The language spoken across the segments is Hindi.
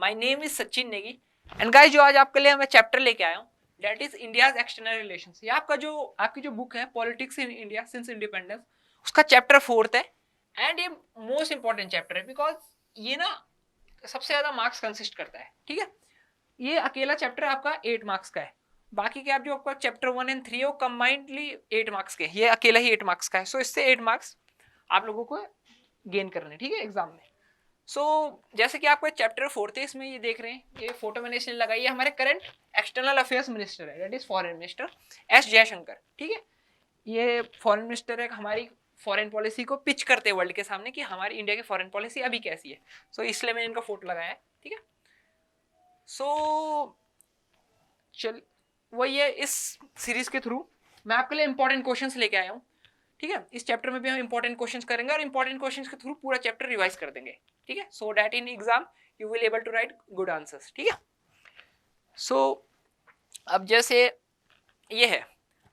My name is Sachin Negi and guys जो आज आपके लिए मैं चैप्टर लेके आया हूँ that is India's external relations. ये आपकी जो बुक है politics in India since independence, उसका चैप्टर 4 है एंड ये मोस्ट इंपॉर्टेंट चैप्टर है बिकॉज ये ना सबसे ज्यादा मार्क्स कंसिस्ट करता है। ठीक है, ये अकेला चैप्टर आपका 8 मार्क्स का है, बाकी के आप जो आपका चैप्टर 1 एंड 3 है वो कंबाइंडली 8 मार्क्स के, ये अकेला ही 8 मार्क्स का है। सो इससे 8 मार्क्स आप लोगों को गेन करने, ठीक है, एग्जाम में। जैसे कि आपका चैप्टर 4 है, इसमें ये देख रहे हैं, ये फोटो मैंने इसलिए लगाई है, हमारे करंट एक्सटर्नल अफेयर्स मिनिस्टर है, that is foreign minister S Jaishankar. ठीक है, ये फॉरेन मिनिस्टर है, हमारी फॉरेन पॉलिसी को पिच करते हैं वर्ल्ड के सामने कि हमारी इंडिया की फॉरेन पॉलिसी अभी कैसी है। इसलिए मैंने इनका फोटो लगाया है। ठीक है, चल वही है, इस सीरीज के थ्रू मैं आपके लिए इंपॉर्टेंट क्वेश्चंस लेके आया हूँ। ठीक है, इस चैप्टर में भी हम इंपॉर्टेंट क्वेश्चंस करेंगे और इंपॉर्टेंट क्वेश्चंस के थ्रू पूरा चैप्टर रिवाइज कर देंगे। ठीक है, so that in exam you will able to write good answers. ठीक है, अब जैसे ये है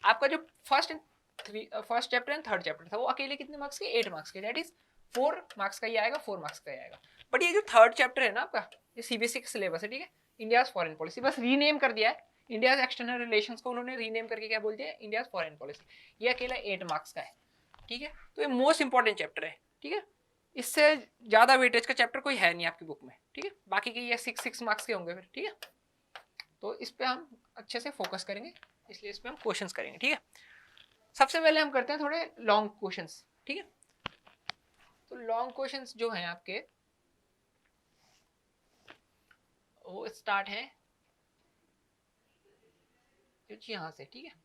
आपका जो first chapter and third chapter था, वो अकेले कितने मार्क्स के, 8 मार्क्स के, दैट इज 4 मार्क्स का ही आएगा, 4 मार्क्स का ही आएगा। बट ये जो थर्ड चैप्टर है ना आपका, ये सीबीएसई का सिलेबस है। ठीक है, इंडियाज फॉरेन पॉलिसी, बस रीनेम कर दिया है, इंडियाज एक्सटर्नल रिलेशंस को उन्होंने रीनेम करके क्या बोल दिया, इंडियाज फॉरेन पॉलिसी। ये अकेला 8 मार्क्स का है। ठीक है, तो ये मोस्ट इंपॉर्टेंट चैप्टर है। ठीक है, इससे ज्यादा वेटेज का चैप्टर कोई है नहीं आपकी बुक में। ठीक है, बाकी के ये 6 मार्क्स के होंगे फिर। ठीक है, तो इस पे हम अच्छे से फोकस करेंगे, इसलिए इस पे हम क्वेश्चंस करेंगे। ठीक है, सबसे पहले हम करते हैं थोड़े लॉन्ग क्वेश्चंस। ठीक है, तो लॉन्ग क्वेश्चंस जो हैं आपके वो स्टार्ट है कुछ यहाँ से। ठीक है,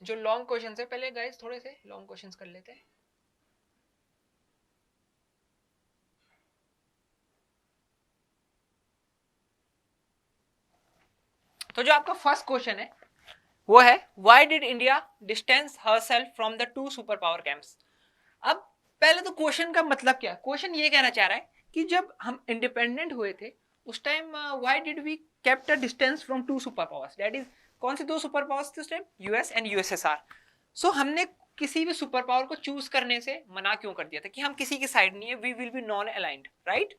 जो लॉन्ग क्वेश्चंस है, पहले गाइस थोड़े से लॉन्ग क्वेश्चंस कर लेते हैं। तो जो आपका फर्स्ट क्वेश्चन है वो है why did India distance herself from the 2 super power camps. अब पहले तो क्वेश्चन का मतलब क्या है, क्वेश्चन ये कहना चाह रहा है कि जब हम इंडिपेंडेंट हुए थे उस time why did we kept a distance from 2 super powers, that is कौन से 2 सुपर पावर्स थे उस टाइम, यूएस एंड यूएसएसआर। हमने किसी भी सुपर पावर को चूज करने से मना क्यों कर दिया था कि हम किसी की साइड नहीं है, we will be non aligned, right.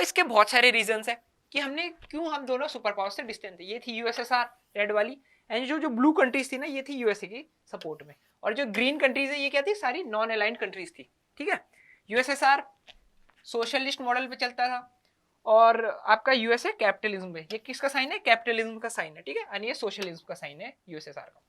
इसके बहुत सारे रीजंस है कि हमने क्यों हम दोनों सुपर पावर से डिस्टेंट थे। ये थी यूएसएसआर रेड वाली, एंड जो ब्लू कंट्रीज थी ना ये थी यूएसए की सपोर्ट में, और जो ग्रीन कंट्रीज है ये क्या थी, सारी नॉन अलाइंड कंट्रीज थी। ठीक है, यूएसएसआर सोशलिस्ट मॉडल पे चलता था और आपका यूएसए कैपिटलिज्म पे, ये किसका साइन है, कैपिटलिज्म का साइन है। ठीक है, और ये सोशलिज्म का साइन है यूएसएसआर का,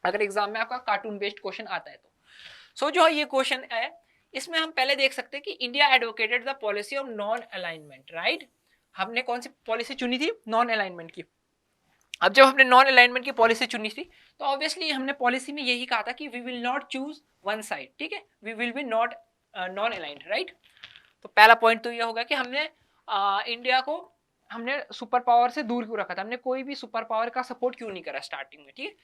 अगर एग्जाम में आपका कार्टून बेस्ड क्वेश्चन आता है तो। जो ये क्वेश्चन है इसमें हम पहले देख सकते हैं कि India advocated the policy of non alignment, right. हमने कौन सी पॉलिसी चुनी थी, नॉन अलाइनमेंट की। अब जब हमने नॉन अलाइनमेंट की पॉलिसी चुनी थी तो ऑब्वियसली हमने पॉलिसी में यही कहा था कि we will not choose one side. ठीक है, we will be not non aligned, right. तो पहला पॉइंट तो यह होगा कि हमने इंडिया को हमने सुपर पावर से दूर क्यों रखा था, हमने कोई भी सुपर पावर का सपोर्ट क्यों नहीं करा स्टार्टिंग में। ठीक है,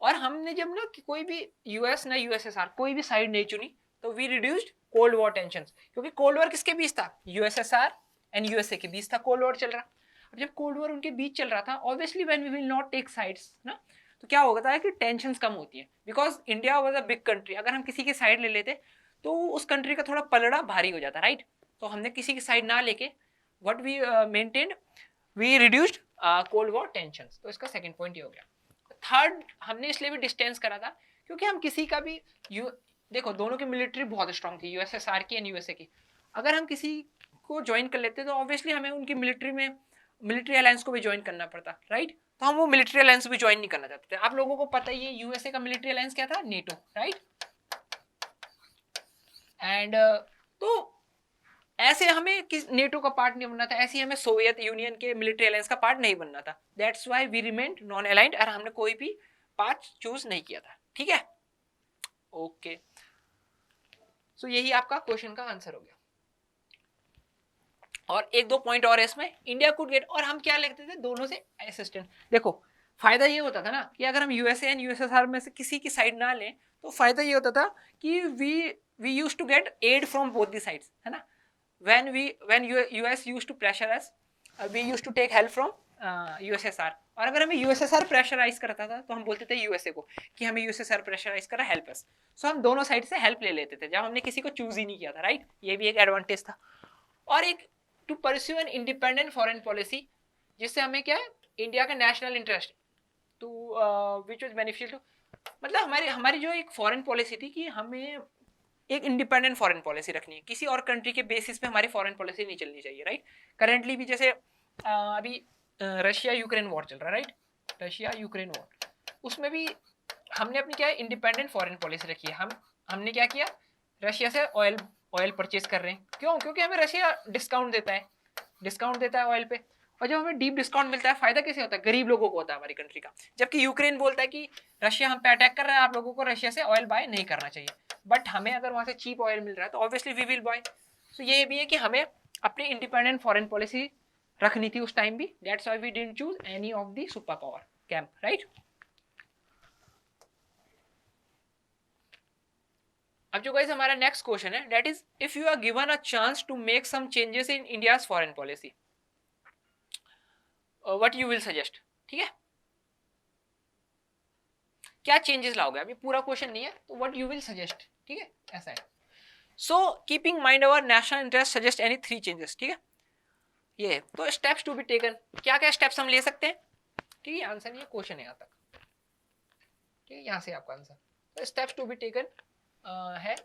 और हमने जब ना कोई भी यूएस ना यूएसएसआर कोई भी साइड नहीं चुनी तो we reduced cold war tensions, क्योंकि कोल्ड वॉर किसके बीच था, यूएसएसआर एंड यूएसए के बीच था कोल्ड वॉर चल रहा। अब जब कोल्ड वॉर उनके बीच चल रहा था, obviously when we will not take sides ना, तो क्या होता है कि टेंशंस कम होती है, because India was a big country. अगर हम किसी की साइड ले लेते तो उस कंट्री का थोड़ा पलड़ा भारी हो जाता, राइट। तो हमने किसी की साइड ना लेके what we maintained, we reduced cold war tensions. तो इसका सेकंड पॉइंट ये हो गया। थर्ड, हमने इसलिए भी डिस्टेंस करा था क्योंकि हम किसी का भी देखो दोनों की मिलिट्री बहुत स्ट्रांग थी, यूएसएसआर की एंड यूएसए की। अगर हम किसी को ज्वाइन कर लेते तो ऑब्वियसली हमें उनकी मिलिट्री अलायंस को भी ज्वाइन करना पड़ता, राइट। तो हम वो मिलिट्री अलायंस भी ज्वाइन नहीं करना चाहते थे। आप लोगों को पता ही है यूएसए का मिलिट्री अलायंस क्या था, नेटो, राइट। एंड तो ऐसे हमें नेटो का पार्ट नहीं बनना था, ऐसे हमें सोवियत यूनियन के मिलिट्री अलायंस का पार्ट नहीं बनना था। That's why we remained non aligned, और हमने कोई भी पार्ट चूज नहीं किया था। ठीक है, ओके। यही आपका क्वेश्चन का आंसर हो गया। और एक दो पॉइंट और है इसमें, इंडिया कुड गेट, और हम क्या लिखते थे दोनों से असिस्टेंट। देखो फायदा ये होता था ना कि अगर हम यूएसए एंड यूएसएसआर में से किसी की साइड ना लें तो फायदा ये होता था कि we used to get aid from both the sides, है ना। when US used to pressure us we use to take help from USSR, और अगर हमें यूएसएसआर प्रेशराइज करता था तो हम बोलते थे यूएसए को कि हमें यूएसएसआर प्रेशराइज करा, हेल्प अस। सो हम दोनों साइड से हेल्प ले लेते थे जब हमने किसी को चूज ही नहीं किया था, राइट। ये भी एक एडवांटेज था। और एक to pursue an independent foreign policy, जिससे हमें क्या है, इंडिया का national interest to which was beneficial to, मतलब हमारी हमारी जो एक फॉरेन पॉलिसी थी कि हमें एक इंडिपेंडेंट फॉरेन पॉलिसी रखनी है, किसी और कंट्री के बेसिस पे हमारी फॉरेन पॉलिसी नहीं चलनी चाहिए, राइट। करेंटली भी जैसे अभी रशिया यूक्रेन वॉर चल रहा है, राइट, रशिया यूक्रेन वॉर, उसमें भी हमने अपनी क्या है, इंडिपेंडेंट फॉरेन पॉलिसी रखी है। हमने क्या किया, रशिया से ऑयल परचेज कर रहे हैं, क्यों, क्योंकि हमें रशिया डिस्काउंट देता है ऑयल पे, और जब हमें डीप डिस्काउंट मिलता है, फायदा किसे होता है, गरीब लोगों को होता है हमारी कंट्री का। जबकि यूक्रेन बोलता है कि रशिया हम पे अटैक कर रहा है, आप लोगों को रशिया से ऑयल बाय नहीं करना चाहिए, बट हमें अगर वहां से चीप ऑयल मिल रहा है तो ऑब्वियसली वी विल बाय। सो ये भी है कि हमें अपनी इंडिपेंडेंट फॉरेन पॉलिसी रखनी थी उस टाइम भी, that's why we didn't choose any of the super power camp, right. अब जो गाइस हमारा नेक्स्ट क्वेश्चन है, that is if you are given a chance to make some changes in India's foreign policy, what you will suggest, ठीक है, क्या चेंजेस लाओगे, अभी पूरा क्वेश्चन नहीं है, तो व्हाट यू विल सजेस्ट, ठीक है, ऐसा है। So keeping mind our national interest suggest any 3 changes, ठीक है। ये तो स्टेप्स टू बी टेकन, क्या क्या स्टेप्स हम ले सकते हैं, ठीक है, आंसर ये क्वेश्चन है यहाँ तक, ठीक है, यहाँ से आपका आंसर। तो स्टेप्स टू बी टेकन है,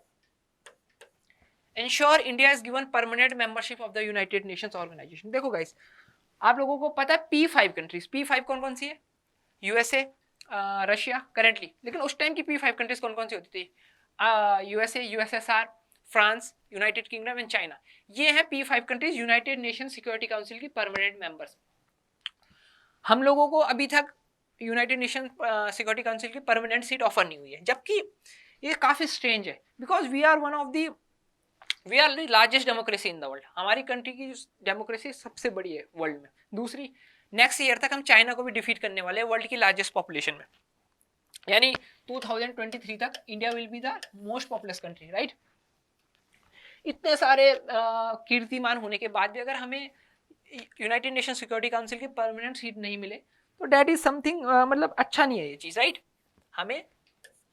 ensure India is given permanent membership of the United Nations organisation. देखो गाइस, आप लोगों को पता है P5 कंट्रीज, P5 कौन कौन सी है, यूएसए, रशिया करेंटली, लेकिन उस टाइम की P5 कंट्रीज कौन कौन सी होती थी, USA, USSR, France, United Kingdom and China. ये है P5 countries United Nation Security Council की परमानेंट मेंबर्स। हम लोगों को अभी तक यूनाइटेड नेशन सिक्योरिटी काउंसिल की परमानेंट सीट ऑफर नहीं हुई है, जबकि ये काफी स्ट्रेंज है, because we are the largest democracy in the world. हमारी कंट्री की डेमोक्रेसी सबसे बड़ी है वर्ल्ड में। दूसरी, नेक्स्ट ईयर तक हम चाइना को भी डिफीट करने वाले हैं वर्ल्ड की लार्जेस्ट पॉपुलेशन में, यानी 2023 तक India will be the most populous country, right. इतने सारे कीर्तिमान होने के बाद भी अगर हमें यूनाइटेड नेशन सिक्योरिटी काउंसिल की परमानेंट सीट नहीं मिले तो डेट इज समथिंग, मतलब अच्छा नहीं है ये चीज, राइट। हमें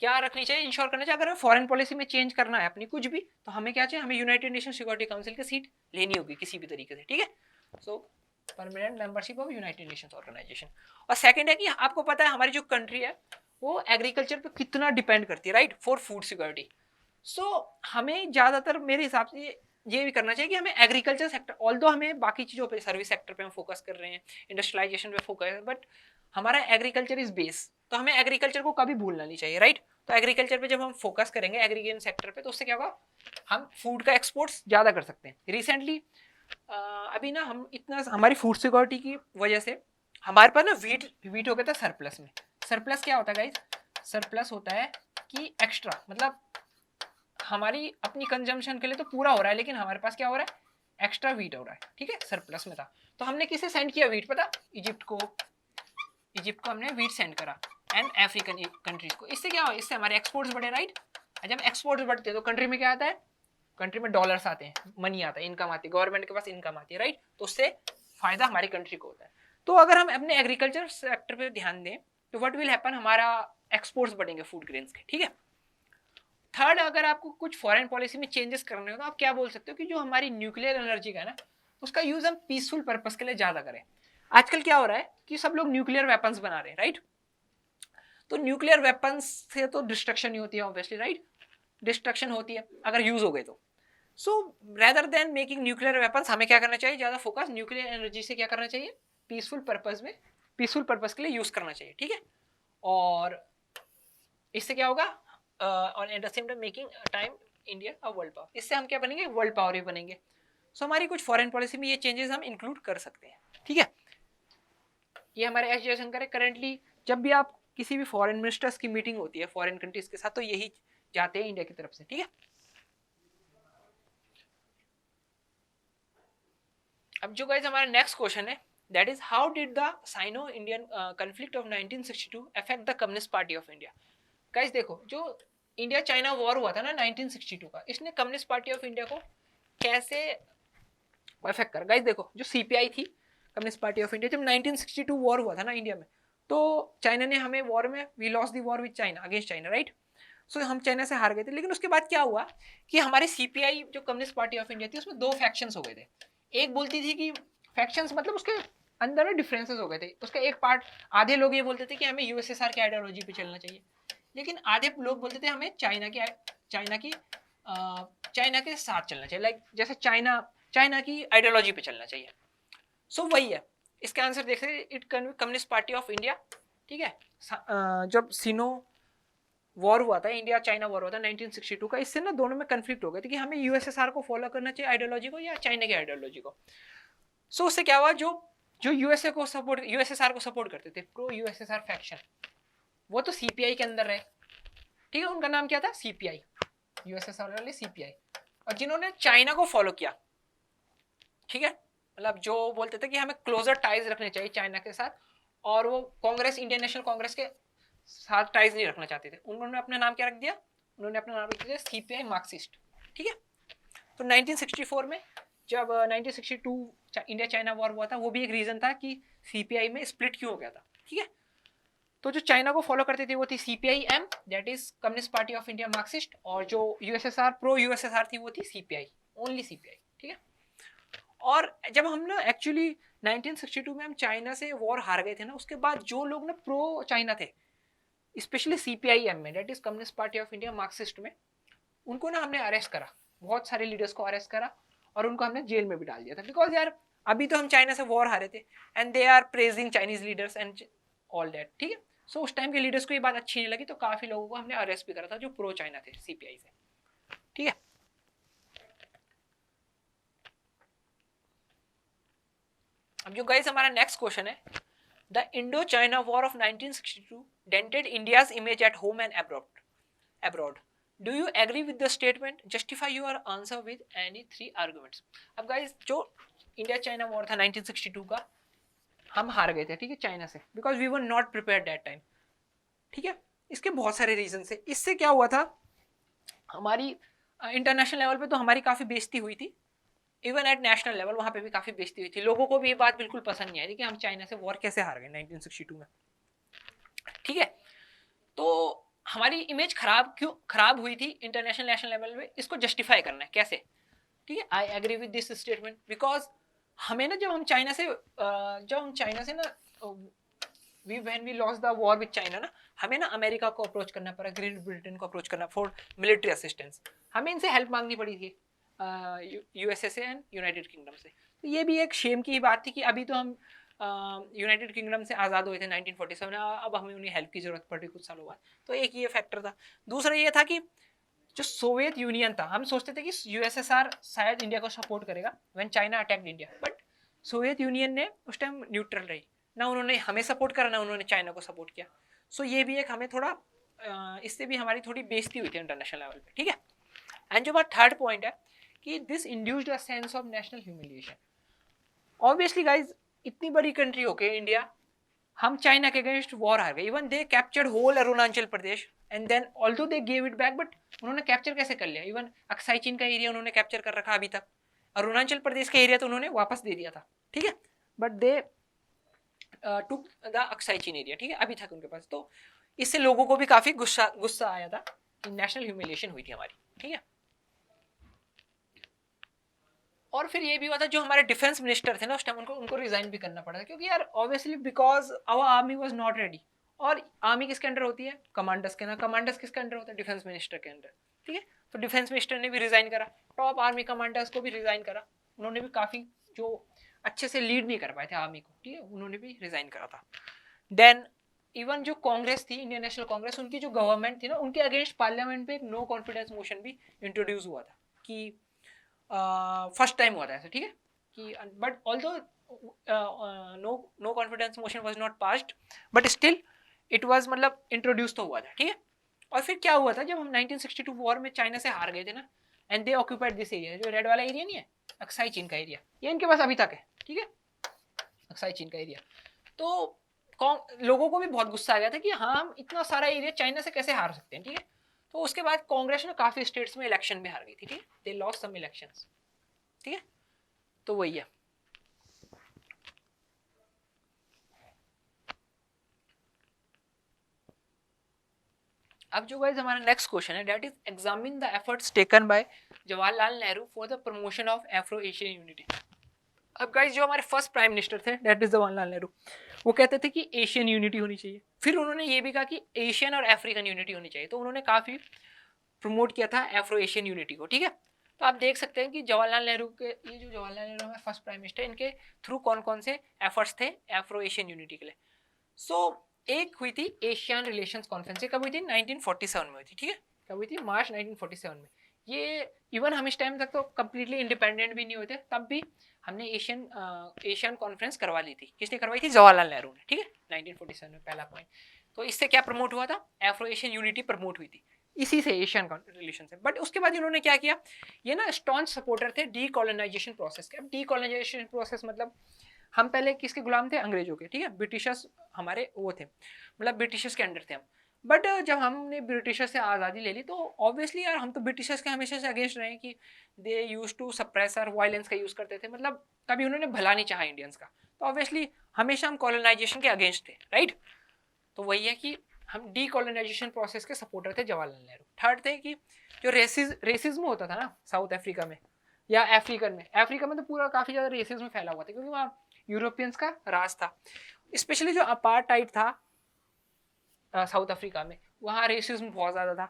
क्या रखनी चाहिए, इंश्योर करना चाहिए, अगर हमें फॉरेन पॉलिसी में चेंज करना है अपनी कुछ भी, तो हमें क्या चाहिए, हमें यूनाइटेड नेशन सिक्योरिटी काउंसिल की सीट लेनी होगी किसी भी तरीके से, ठीक है। So permanent membership of United Nations organisation. और सेकंड है कि आपको पता है हमारी जो कंट्री है वो एग्रीकल्चर पे कितना डिपेंड करती है, राइट, फॉर फूड सिक्योरिटी। सो हमें ज़्यादातर मेरे हिसाब से ये भी करना चाहिए कि हमें एग्रीकल्चर सेक्टर, ऑल्दो हमें बाकी चीज़ों पे, सर्विस सेक्टर पे हम फोकस कर रहे हैं, इंडस्ट्रियलाइजेशन पे फोकस है, बट हमारा एग्रीकल्चर इज बेस, तो हमें एग्रीकल्चर को कभी भूलना नहीं चाहिए, राइट। तो एग्रीकल्चर पे जब हम फोकस करेंगे एग्रीगेशन सेक्टर पे, तो उससे क्या होगा, हम फूड का एक्सपोर्ट्स ज़्यादा कर सकते हैं। रिसेंटली अभी ना हम इतना हमारी फूड सिक्योरिटी की वजह से हमारे पास ना वीट हो गया था सरप्लस में। सरप्लस क्या होता है गाइज, सरप्लस होता है कि एक्स्ट्रा, मतलब हमारी अपनी कंजम्पशन के लिए तो पूरा हो रहा है, लेकिन हमारे पास क्या हो रहा है, एक्स्ट्रा वीट हो रहा है, ठीक है, सरप्लस में था। तो हमने किसे सेंड किया वीट, पता, इजिप्ट को हमने वीट सेंड करा एंड अफ्रीकन कंट्रीज को। इससे क्या हो, इससे हमारे एक्सपोर्ट्स बढ़े, राइट। जब एक्सपोर्ट्स बढ़ते हैं तो कंट्री में क्या आता है, कंट्री में डॉलर्स आते हैं, मनी आता है, इनकम आती है, गवर्नमेंट के पास इनकम आती है, राइट। तो उससे फायदा हमारी कंट्री को होता है। तो अगर हम अपने एग्रीकल्चर सेक्टर पे ध्यान दें तो व्हाट विल हैपन, हमारा एक्सपोर्ट्स बढ़ेंगे फूड ग्रेन्स के, ठीक है। थर्ड, अगर आपको कुछ फॉरेन पॉलिसी में चेंजेस करने हो तो आप क्या बोल सकते हो कि जो हमारी न्यूक्लियर एनर्जी का है ना, उसका यूज हम पीसफुल पर्पस के लिए ज्यादा करें। आजकल क्या हो रहा है कि सब लोग न्यूक्लियर वेपन्स बना रहे हैं, राइट। तो न्यूक्लियर वेपन्स से तो डिस्ट्रक्शन ही होती है ऑब्वियसली, राइट, डिस्ट्रक्शन होती है अगर यूज हो गए तो। सो rather than making nuclear weapons, हमें क्या करना चाहिए, ज्यादा फोकस न्यूक्लियर एनर्जी से क्या करना चाहिए, पीसफुल पर्पस में, पीसफुल पर्पस के लिए यूज करना चाहिए, ठीक है। और इससे क्या होगा, और at the same time making time India a world power, इससे हम क्या बनेंगे, वर्ल्ड पावर ही बनेंगे। सो हमारी कुछ फॉरेन पॉलिसी में ये चेंजेस हम इंक्लूड कर सकते हैं, ठीक है। ये हमारे एस जयशंकर है। करेंटली जब भी आप किसी भी फॉरेन मिनिस्टर्स की मीटिंग होती है फॉरेन कंट्रीज के साथ, तो यही जाते हैं इंडिया की तरफ से, ठीक है। अब जो गाइस हमारा नेक्स्ट क्वेश्चन है, that is how did the Sino Indian conflict of 1962 affect the Communist Party of India. Guys देखो, जो इंडिया चाइना वॉर हुआ था ना 1962 का, इसने कम्युनिस्ट पार्टी ऑफ इंडिया को कैसे अफेक्ट कर। गाइस देखो, जो सीपीआई थी, कम्युनिस्ट पार्टी ऑफ इंडिया, जब 1962 वॉर हुआ था ना इंडिया में, तो चाइना ने हमें वॉर में, we lost the war with China, against China, right. So हम चाइना से हार गए थे। लेकिन उसके बाद क्या हुआ कि हमारे सीपीआई जो कम्युनिस्ट पार्टी ऑफ इंडिया थी उसमें दो फैक्शंस हो गए थे। एक बोलती थी कि फैक्शंस मतलब उसके अंदर में डिफरेंसेस हो गए थे। उसका एक पार्ट, आधे लोग ये बोलते थे कि हमें यूएसएसआर की आइडियोलॉजी पे चलना चाहिए, लेकिन आधे लोग बोलते थे हमें चाइना के साथ चलना चाहिए, लाइक जैसे चाइना की आइडियोलॉजी पे चलना चाहिए। सो वही है इसका आंसर। देख रहे it communist Party of India, ठीक है। जब सिनो वॉर हुआ था, इंडिया चाइना वॉर हुआ था 1962 का, इससे ना दोनों में कंफ्लिक्ट हो गए थे कि हमें यूएसएसआर को फॉलो करना चाहिए आइडियोलॉजी को या चाइना की आइडियोलॉजी को। सो उससे क्या हुआ, जो जो यूएसएसआर को सपोर्ट करते थे, प्रो यूएसएसआर फैक्शन, वो तो सीपीआई के अंदर रहे, ठीक है। उनका नाम क्या था, सीपीआई, यूएसएसआर वाले सीपीआई। और जिन्होंने चाइना को फॉलो किया, ठीक है, मतलब जो बोलते थे कि हमें क्लोजर टाइज रखने चाहिए चाइना के साथ, और वो कांग्रेस, इंडियन नेशनल कांग्रेस के साथ टाइज नहीं रखना चाहते थे, उन्होंने अपना नाम क्या रख दिया, उन्होंने अपना नाम रख दिया सीपीआई मार्क्सिस्ट, ठीक है। तो 1964 में जब 1962 इंडिया चाइना वॉर हुआ था, वो भी एक रीजन था कि सीपीआई में स्प्लिट क्यों हो गया था, ठीक है। तो जो चाइना को फॉलो करते थे वो थी CPI M, that is Communist Party of India Marxist, और जो यूएसएसआर प्रो यूएसएसआर थी वो थी सीपीआई, ओनली सीपीआई, ठीक है। और जब हम ना एक्चुअली 1962 में हम चाइना से वॉर हार गए थे ना, उसके बाद जो लोग ना प्रो चाइना थे, स्पेशली सीपीआई एम में, that is Communist Party of India Marxist में, उनको ना हमने अरेस्ट करा, बहुत सारे लीडर्स को अरेस्ट करा और उनको हमने जेल में भी डाल दिया था। बिकॉज यार अभी तो हम चाइना से वॉर हारे थे and they are praising Chinese leaders and all that, ठीक है। सो उस टाइम के लीडर्स को ये बात अच्छी नहीं लगी, तो काफी लोगों को हमने अरेस्ट भी करा था जो प्रो चाइना थे सीपीआई से, ठीक है। अब जो गाइस हमारा नेक्स्ट क्वेश्चन है, the Indo China war of 1962 dented India's image at home and abroad. Do you agree with the statement? Justify your answer with any 3 arguments. अब guys जो इंडिया चाइना वॉर था 1962 का, हम हार गए थे, ठीक है, चाइना से, because we were not prepare that time, ठीक है। इसके बहुत सारे रीजन है। इससे क्या हुआ था, हमारी इंटरनेशनल लेवल पे तो हमारी काफ़ी बेइज्जती हुई थी, इवन एट नेशनल लेवल वहाँ पे भी काफ़ी बेइज्जती हुई थी। लोगों को भी ये बात बिल्कुल पसंद नहीं आई थी कि हम चाइना से वॉर कैसे हार गए 1962 में, ठीक है। तो हमारी इमेज खराब हुई थी इंटरनेशनल नेशनल लेवल पे, इसको जस्टिफाई करना है कैसे, ठीक है। I agree with this statement, because हमें ना जब हम चाइना से ना when we lost the war with China ना, हमें ना अमेरिका को अप्रोच करना पड़ा, ग्रेट ब्रिटेन को अप्रोच करना फॉर मिलिट्री असिस्टेंस, हमें इनसे हेल्प मांगनी पड़ी थी, यूएसए से एंड यूनाइटेड किंगडम से। तो ये भी एक शेम की बात थी कि अभी तो हम यूनाइटेड किंगडम से आज़ाद हुए थे 1947, अब हमें उन्हें हेल्प की ज़रूरत पड़ी कुछ सालों बाद। तो एक ये फैक्टर था। दूसरा ये था कि जो सोवियत यूनियन था, हम सोचते थे कि यूएसएसआर शायद इंडिया को सपोर्ट करेगा when China attacked India, but Soviet union ने उस टाइम न्यूट्रल रही, ना उन्होंने हमें सपोर्ट करा ना उन्होंने चाइना को सपोर्ट किया। सो ये भी एक हमें थोड़ा इससे भी हमारी थोड़ी बेइज्जती हुई थी इंटरनेशनल लेवल पे, ठीक है। एंड जो बात थर्ड पॉइंट है कि this induced a sense of national humiliation. Obviously guys इतनी बड़ी कंट्री होके इंडिया, हम चाइना के अगेंस्ट वॉर हार गए, even they captured whole Arunachal Pradesh and then although they gave it back, but उन्होंने कैप्चर कैसे कर लिया, इवन अक्साई चीन का एरिया उन्होंने कैप्चर कर रखा अभी तक, अरुणाचल प्रदेश का एरिया तो उन्होंने वापस दे दिया था, ठीक है, but they took the Aksai चीन एरिया, ठीक है, अभी तक उनके पास। तो इससे लोगों को भी काफी गुस्सा आया था, नेशनल ह्यूमिलिएशन हुई थी हमारी, ठीक है। और फिर ये भी हुआ था, जो हमारे डिफेंस मिनिस्टर थे ना उस टाइम, उनको रिजाइन भी करना पड़ा था, क्योंकि यार obviously because our army was not ready. और आर्मी किसके अंडर होती है, कमांडर्स के ना, कमांडर्स किसके अंडर होता है, डिफेंस मिनिस्टर के अंडर, ठीक है। तो डिफेंस मिनिस्टर ने भी रिजाइन करा, टॉप आर्मी कमांडर्स को भी रिजाइन करा, उन्होंने भी काफी जो अच्छे से लीड नहीं कर पाए थे आर्मी को, ठीक है, उन्होंने भी रिजाइन करा था। देन इवन जो कांग्रेस थी, इंडियन नेशनल कांग्रेस, उनकी जो गवर्नमेंट थी ना, उनके अगेंस्ट पार्लियामेंट में एक नो कॉन्फिडेंस मोशन भी इंट्रोड्यूस हुआ था, कि फर्स्ट टाइम हुआ था ऐसा, ठीक है, कि but although no confidence motion was not passed, but still it was मतलब इंट्रोड्यूस तो हुआ था, ठीक है। और फिर क्या हुआ था, जब हम 1962 वॉर में चाइना से हार गए थे ना, and they occupied this area, जो रेड वाला एरिया नहीं है, अक्साई चीन का एरिया, ये इनके पास अभी तक है, ठीक है, अक्साई चीन का एरिया। तो लोगों को भी बहुत गुस्सा आ गया था कि हाँ हम इतना सारा एरिया चाइना से कैसे हार सकते हैं, ठीक है। तो उसके बाद कांग्रेस ने काफी स्टेट्स में इलेक्शन में हार गई थी, ठीक है, दे लॉस्ट सम इलेक्शंस, ठीक है। तो वही है। अब जो गाइस हमारा नेक्स्ट क्वेश्चन है, that is examine the efforts taken by Jawaharlal Nehru for the promotion of Afro Asian unity. अब गाइस जो हमारे फर्स्ट प्राइम मिनिस्टर थे दैट इज जवाहरलाल नेहरू, वो कहते थे कि एशियन यूनिटी होनी चाहिए। फिर उन्होंने ये भी कहा कि एशियन और अफ्रीकन यूनिटी होनी चाहिए, तो उन्होंने काफी प्रमोट किया था एफ्रो एशियन यूनिटी को, ठीक है। तो आप देख सकते हैं कि जवाहरलाल नेहरू के, ये जो जवाहरलाल नेहरू हमारे फर्स्ट प्राइम मिनिस्टर, इनके थ्रू कौन कौन से एफर्ट्स थे एफ्रो एशियन यूनिटी के लिए। सो एक हुई थी एशियन रिलेशंस कॉन्फ्रेंस, कब हुई थी 1947 में हुई थी, ठीक है। कब हुई थी? मार्च 1947 में। ये इवन हम इस टाइम तक तो कंप्लीटली इंडिपेंडेंट भी नहीं होते, तब भी हमने एशियन कॉन्फ्रेंस करवा ली थी। किसने करवाई थी? जवाहरलाल नेहरू ने, ठीक है, 1947 में। पहला पॉइंट, तो इससे क्या प्रमोट हुआ था? एफ्रो एशियन यूनिटी प्रमोट हुई थी इसी से, एशियन रिलेशन से। बट उसके बाद इन्होंने क्या किया, ये ना स्टॉन्च सपोर्टर थे डीकोलोनाइजेशन प्रोसेस के। अब डीकोलोनाइजेशन प्रोसेस मतलब हम पहले किसके गुलाम थे? अंग्रेजों के, ठीक है। ब्रिटिशर्स हमारे वो थे, मतलब ब्रिटिशर्स के अंडर थे हम। बट जब हमने ब्रिटिशर्स से आज़ादी ले ली तो ऑब्वियसली यार हम तो ब्रिटिशर्स के हमेशा से अगेंस्ट रहे कि दे यूज टू सप्रेस और वायलेंस का यूज़ करते थे, मतलब कभी उन्होंने भला नहीं चाहा इंडियंस का। तो ऑब्वियसली हमेशा हम कॉलोनाइजेशन के अगेंस्ट थे, राइट। तो वही है कि हम डीकोलोनाइजेशन प्रोसेस के सपोर्टर थे जवाहरलाल नेहरू। थर्ड थे कि जो रेसिज्म होता था ना साउथ अफ्रीका में या अफ्रीका में तो पूरा काफ़ी ज़्यादा रेसिज्म फैला हुआ था, क्योंकि वहाँ यूरोपियंस का राज था। स्पेशली जो अपार्टाइड था साउथ अफ्रीका में, वहाँ रेसिज्म बहुत ज़्यादा था।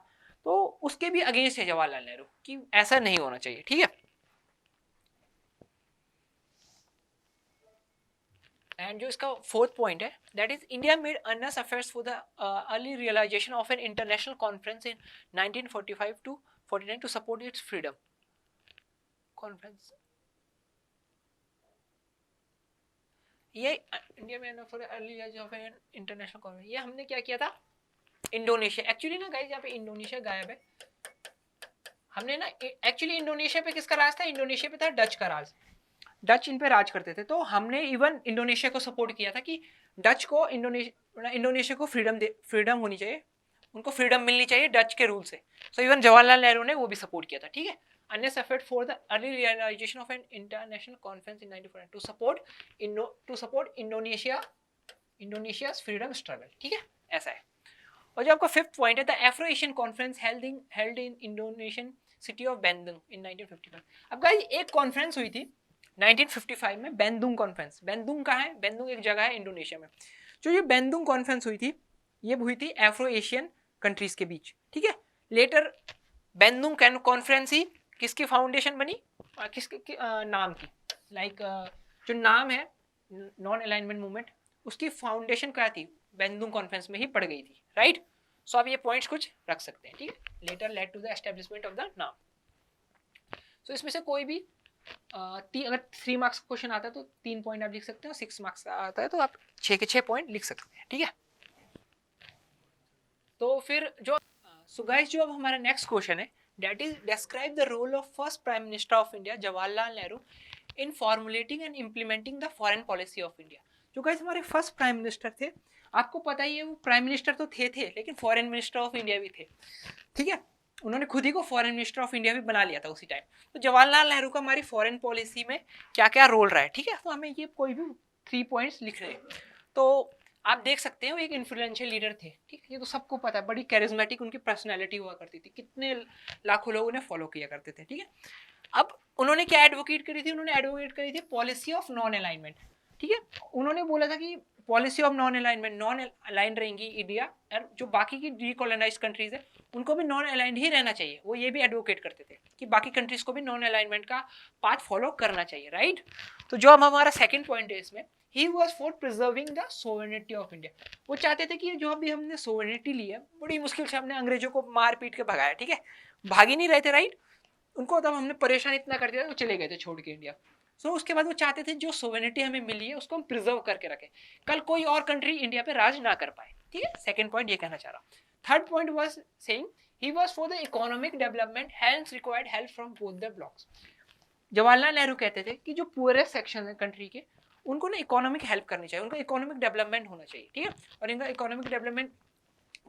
तो उसके भी अगेंस्ट है जवाहरलाल नेहरू कि ऐसा नहीं होना चाहिए, ठीक है। एंड जो इसका फोर्थ पॉइंट है, that is India made earnest affairs for the early realisation of an international conference in 1945 to 49 to support its freedom conference. ये इंडिया में for early realisation of an international conference, ये हमने क्या किया था? इंडोनेशिया। एक्चुअली ना गाइस यहाँ पे इंडोनेशिया गायब है। हमने ना एक्चुअली इंडोनेशिया पे किसका राज था? इंडोनेशिया पे था डच का राज। डच इन पे राज करते थे, तो हमने इवन इंडोनेशिया को सपोर्ट किया था कि डच को इंडोनेशिया को फ्रीडम होनी चाहिए, उनको फ्रीडम मिलनी चाहिए डच के रूल से। सो इवन जवाहरलाल नेहरू ने वो भी सपोर्ट किया था, ठीक है। Earnest effort for the early realisation of an international conference in 1949 to support Indonesia's freedom struggle, ठीक है, ऐसा है। और जो आपका फिफ्थ पॉइंट है, the Afro Asian conference held in Indonesian city of Bandung in 1955। अब गाइस एक कॉन्फ्रेंस हुई थी 1955 में, बैंडुंग कॉन्फ्रेंस। बैंडुंग कहाँ है? बैंडुंग एक जगह है इंडोनेशिया में। जो ये बैंडुंग कॉन्फ्रेंस हुई थी, ये हुई थी एफ्रो एशियन कंट्रीज के बीच, ठीक है। लेटर बैंडुंग कॉन्फ्रेंस ही किसकी फाउंडेशन बनी? किसके नाम की, लाइक जो नाम है नॉन अलाइनमेंट मूवमेंट, उसकी फाउंडेशन क्या थी? बैंडुंग कॉन्फ्रेंस में ही पड़ गई थी, राइट। सो आप ये पॉइंट्स कुछ रख सकते हैं, ठीक है। Later led to the establishment of the NAM. So इसमें से कोई भी अगर 3 मार्क्स का क्वेश्चन आता है तो 3 पॉइंट आप लिख सकते हैं, और 6 मार्क्स का आता है तो आप 6 के 6 पॉइंट लिख सकते हैं, ठीक है। तो फिर जो सो गाइस जो अब हमारा नेक्स्ट क्वेश्चन है, that is describe the role of first prime minister of India Jawaharlal Nehru in formulating and implementing the foreign policy of India. जो गाइस हमारे फर्स्ट प्राइम मिनिस्टर थे, आपको पता ही है वो प्राइम मिनिस्टर तो थे लेकिन फॉरेन मिनिस्टर ऑफ इंडिया भी थे, ठीक है। उन्होंने खुद ही को फॉरेन मिनिस्टर ऑफ इंडिया भी बना लिया था उसी टाइम। तो जवाहरलाल नेहरू का हमारी फॉरेन पॉलिसी में क्या क्या रोल रहा है, ठीक है। तो हमें ये कोई भी 3 पॉइंट्स लिख रहे हैं। तो आप देख सकते हैं वो एक इन्फ्लुएंशियल लीडर थे, ठीक है, ये तो सबको पता है। बड़ी कैरिज्मेटिक उनकी पर्सनैलिटी हुआ करती थी, कितने लाखों लोग उन्हें फॉलो किया करते थे, ठीक है। अब उन्होंने क्या एडवोकेट करी थी? उन्होंने एडवोकेट करी थी पॉलिसी ऑफ नॉन अलाइनमेंट, ठीक है। उन्होंने बोला था कि policy of non alignment, non align रहेंगी इंडिया, और जो बाकी की डीकोलोनाइज कंट्रीज है उनको भी नॉन अलाइंड ही रहना चाहिए। वो ये भी एडवोकेट करते थे कि बाकी कंट्रीज को भी नॉन अलाइनमेंट का पाथ फॉलो करना चाहिए, राइट। तो जो अब हमारा सेकंड पॉइंट है इसमें, he was for preserving the sovereignty of India. वो चाहते थे कि जो अभी हमने सोवेरेनिटी ली है, बड़ी मुश्किल से हमने अंग्रेजों को मार पीट के भगाया, ठीक है, भाग ही नहीं रहे थे, राइट। उनको तब हमने परेशान इतना कर दिया वो चले गए थे छोड़ के इंडिया। सो उसके बाद वो चाहते थे जो सोवेरेनिटी हमें मिली है उसको हम प्रिजर्व करके रखें, कल कोई और कंट्री इंडिया पे राज ना कर पाए, ठीक है। सेकंड पॉइंट ये कहना चाह रहा। Third point was saying he was for the economic development, hence required help from both the blocks. Jawaharlal Nehru कहते थे कि जो पुअर सेक्शन है कंट्री के, उनको ना इकोनॉमिक हेल्प करनी चाहिए, उनका इकोनॉमिक डेवलपमेंट होना चाहिए, ठीक है। और इनका इकोनॉमिक डेवलपमेंट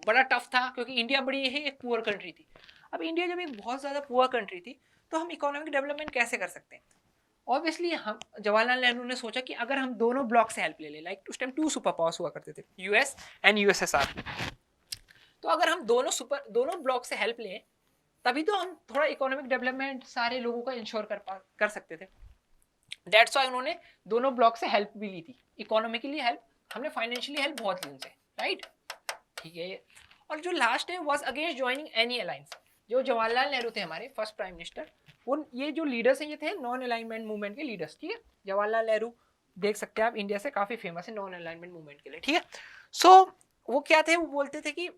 बड़ा टफ था क्योंकि इंडिया बड़ी ही एक पुअर कंट्री थी। अब इंडिया जब एक बहुत ज़्यादा पुअर कंट्री थी तो हम इकोनॉमिक डेवलपमेंट कैसे कर सकते हैं? ऑब्वियसली हम जवाहरलाल नेहरू ने सोचा कि अगर हम दोनों ब्लॉक से हेल्प ले लें, लाइक उस टाइम 2 सुपर पावर्स हुआ करते थे, यूएस एंड यूएसएसआर। तो अगर हम दोनों ब्लॉक से हेल्प लें तभी तो हम थोड़ा इकोनॉमिक डेवलपमेंट सारे लोगों का इंश्योर कर सकते थे। दैट्स व्हाई उन्होंने दोनों ब्लॉक से हेल्प भी ली थी, इकोनॉमिकली हेल्प, हमने फाइनेंशियली हेल्प बहुत ली उनसे, राइट। ठीक है। और जो लास्ट है was against joining any alliance. जो जवाहरलाल नेहरू थे हमारे फर्स्ट प्राइम मिनिस्टर, वो ये जो लीडर्स हैं ये थे नॉन अलाइनमेंट मूवमेंट के लीडर्स। ठीक है, जवाहरलाल नेहरू देख सकते हैं आप इंडिया से काफी फेमस है नॉन अलाइनमेंट मूवमेंट के लिए। ठीक है, सो वो क्या थे, वो बोलते थे कि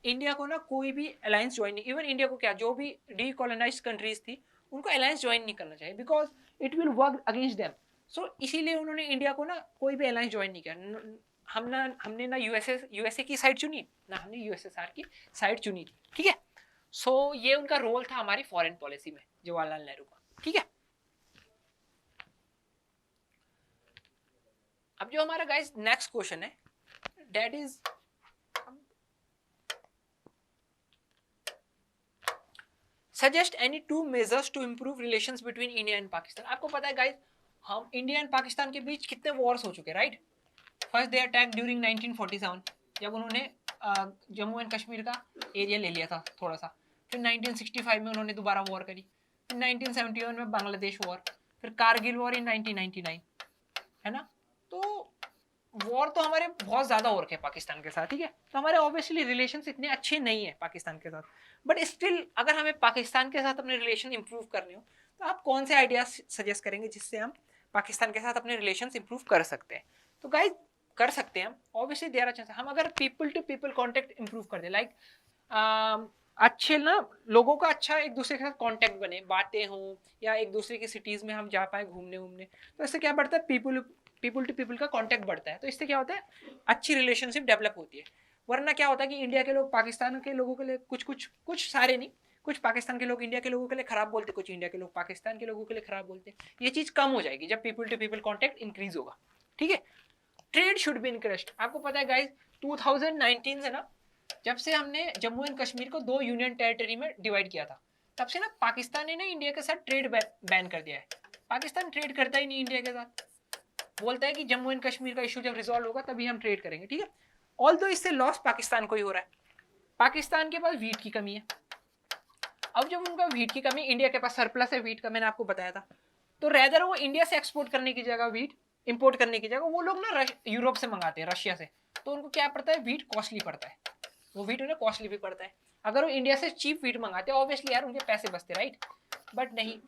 इंडिया को ना कोई भी अलायंस ज्वाइन नहीं, इवन इंडिया को क्या, जो भी डीकोलोनाइज्ड कंट्रीज थी उनको अलायंस ज्वाइन नहीं करना चाहिए because it will work against them. So इसीलिए उन्होंने इंडिया को ना कोई भी अलायंस ज्वाइन नहीं किया। हमने ना यूएसए की साइड चुनी, ना हमने यूएसएसआर की साइड चुनी थी। ठीक है, सो ये उनका रोल था हमारी फॉरेन पॉलिसी में, जवाहरलाल नेहरू का। ठीक है, अब जो हमारा गाइस नेक्स्ट क्वेश्चन है that is suggest any two measures to improve relations between India and Pakistan. आपको पता है गाइस हम इंडिया एंड पाकिस्तान के बीच कितने वॉर्स हो चुके हैं, right. First they attack during 1947 जब उन्होंने जम्मू एंड कश्मीर का एरिया ले लिया था थोड़ा सा। फिर 1965 में उन्होंने दोबारा वॉर करी, फिर 1971 में बांग्लादेश वॉर, फिर कारगिल वॉर इन 1999, है ना। तो वॉर तो हमारे बहुत ज्यादा हो रखे हैं पाकिस्तान के साथ। ठीक है, तो हमारे ऑब्वियसली रिलेशंस इतने अच्छे नहीं है पाकिस्तान के साथ, बट स्टिल अगर हमें पाकिस्तान के साथ अपने रिलेशन इंप्रूव करने हो तो आप कौन से आइडियाज सजेस्ट करेंगे जिससे हम पाकिस्तान के साथ अपने रिलेशंस इंप्रूव कर सकते हैं। तो गाइस कर सकते हैं हम, ऑब्वियसली देयर आर चांसेस। हम अगर people to people contact improve कर दे, लाइक अच्छे ना लोगों का अच्छा एक दूसरे के साथ कांटेक्ट बने, बातें हों, या एक दूसरे की सिटीज में हम जा पाए घूमने घूमने, तो इससे क्या बढ़ता है, पीपल टू पीपल का कांटेक्ट बढ़ता है। तो इससे क्या होता है, अच्छी रिलेशनशिप डेवलप होती है। वरना क्या होता है कि इंडिया के लोग पाकिस्तान के लोगों के लिए कुछ सारे नहीं, कुछ पाकिस्तान के लोग इंडिया के लोगों के लिए खराब बोलते, कुछ इंडिया के लोग पाकिस्तान के लोगों के लिए खराब बोलते। ये चीज कम हो जाएगी जब people to people contact increase होगा। ठीक है, ट्रेड शुड बी इनकरेज्ड। आपको पता है गाइस 2019 से ना, जब से हमने जम्मू एंड कश्मीर को 2 यूनियन टेरिटरी में डिवाइड किया था, तब से ना पाकिस्तान ने ना इंडिया के साथ ट्रेड बैन कर दिया है। पाकिस्तान ट्रेड करता ही नहीं इंडिया के साथ, बोलता है कि जम्मू एंड कश्मीर का इशू जब रिजॉल्व होगा तभी हम ट्रेड करेंगे। ठीक है, ऑल्दो इससे लॉस पाकिस्तान को ही हो रहा है। पाकिस्तान के पास वीट की कमी है, अब जब उनका वीट की कमी, इंडिया के पास सरप्लस है वीट का, मैंने आपको बताया था, तो रेदर वो इंडिया से एक्सपोर्ट करने की जगह वीट इंपोर्ट करने की जगह वो लोग ना यूरोप से मंगाते हैं, रशिया से। तो उनको क्या पड़ता है, वीट कॉस्टली पड़ता है, वो वीट उन्हें कॉस्टली भी पड़ता है। अगर वो इंडिया से चीप वीट मंगाते हैं ऑब्वियसली यार उनके पैसे बचते, राइट, बट नहीं,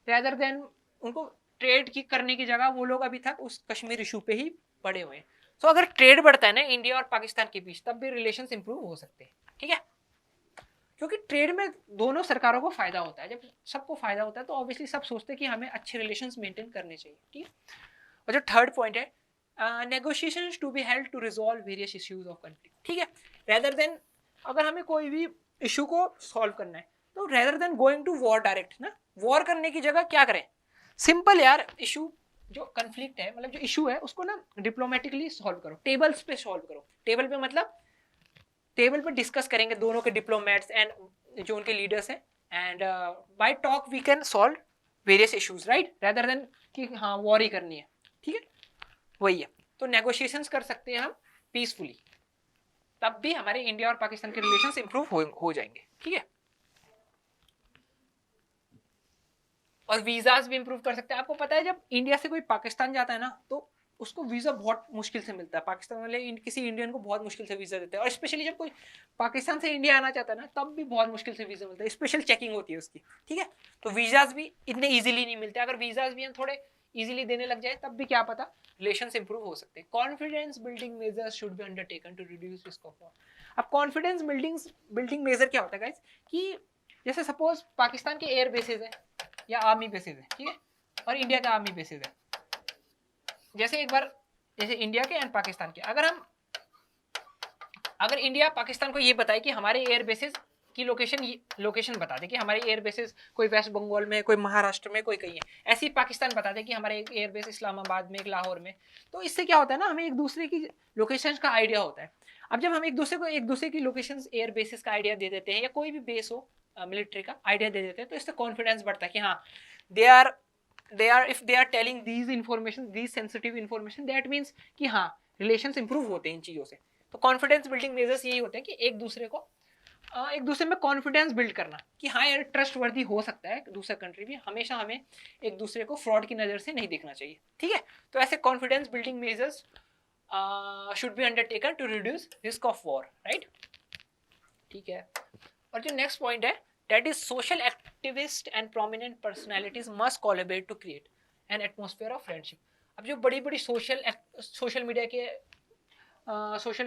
रेदर देन उनको ट्रेड की करने की जगह वो लोग अभी तक उस कश्मीर इशू पे ही पड़े हुए हैं। तो अगर ट्रेड बढ़ता है ना इंडिया और पाकिस्तान के बीच, तब भी रिलेशन इंप्रूव हो सकते हैं। ठीक है, क्योंकि ट्रेड में दोनों सरकारों को फायदा होता है। जब सबको फायदा होता है तो ऑब्वियसली सब सोचते हैं कि हमें अच्छे रिलेशंस मेंटेन करने चाहिए। ठीक है, और जो थर्ड पॉइंट है, negotiations to be held to resolve various issues of conflict. ठीक है, रेदर देन अगर हमें कोई भी इशू को सॉल्व करना है तो rather than going to war direct ना, वॉर करने की जगह क्या करें, सिंपल यार, इशू जो कंफ्लिक्ट है, मतलब जो इशू है उसको ना डिप्लोमेटिकली सॉल्व करो, टेबल्स पे सॉल्व करो। टेबल पे मतलब टेबल पे डिस्कस करेंगे दोनों के डिप्लोमेट्स एंड जो उनके लीडर्स हैं, and by talk we can solve various issues, right, rather than कि हाँ वॉर ही करनी है। ठीक है, वही है, तो नेगोशिएशंस कर सकते हैं हम पीसफुली, तब भी हमारे इंडिया और पाकिस्तान के रिलेशंस इंप्रूव हो जाएंगे। ठीक है, और वीजाज भी इंप्रूव कर सकते हैं। आपको पता है जब इंडिया से कोई पाकिस्तान जाता है ना तो उसको वीजा बहुत मुश्किल से मिलता है, पाकिस्तान वाले किसी इंडियन को बहुत मुश्किल से वीजा देते हैं, और स्पेशली जब कोई पाकिस्तान से इंडिया आना चाहता है ना तब भी बहुत मुश्किल से वीजा मिलता है, स्पेशल चेकिंग होती है उसकी। ठीक है, तो वीजाज भी इतने इजीली नहीं मिलते, अगर वीजाज भी हम थोड़े इजीली देने लग जाए तब भी क्या पता रिलेशंस इंप्रूव हो सकते हैं। Confidence building measures should be undertaken to reduce risk of war. अब कॉन्फिडेंस बिल्डिंग मेजर क्या होता है गाइस, कि जैसे सपोज पाकिस्तान के एयर बेसिस है या आर्मी बेसिस है, ठीक है, और इंडिया का आर्मी बेसिस है, जैसे एक बार जैसे इंडिया के एंड पाकिस्तान के, अगर इंडिया पाकिस्तान को ये बताए कि हमारे एयर बेसिस की लोकेशन बता दे कि हमारे एयर बेसिस कोई वेस्ट बंगाल में, कोई महाराष्ट्र में, कोई कहीं है, ऐसे ही पाकिस्तान बता दे कि हमारे एक एयर बेस इस्लामाबाद में, एक लाहौर में, तो इससे क्या होता है ना, हमें एक दूसरे की लोकेशन का आइडिया होता है। अब जब हम एक दूसरे की लोकेशन एयर बेसिस का आइडिया दे देते हैं, या कोई भी बेस हो मिलिट्री का आइडिया दे देते हैं, तो इससे कॉन्फिडेंस बढ़ता है कि हाँ if they are telling these information, these sensitive information, that means कि हाँ रिलेशंस इंप्रूव होते हैं इन चीज़ों से। तो कॉन्फिडेंस बिल्डिंग मेजर्स यही होते हैं कि एक दूसरे में कॉन्फिडेंस बिल्ड करना कि हाँ यार ट्रस्ट वर्दी हो सकता है दूसरा कंट्री भी, हमेशा हमें एक दूसरे को फ्रॉड की नज़र से नहीं देखना चाहिए, ठीक है। तो ऐसे confidence building measures should be undertaken to reduce risk of war, right, ठीक है। और जो नेक्स्ट पॉइंट है that is social activist and prominent personalities must collaborate to create an atmosphere of friendship. अब जो बड़ी बड़ी सोशल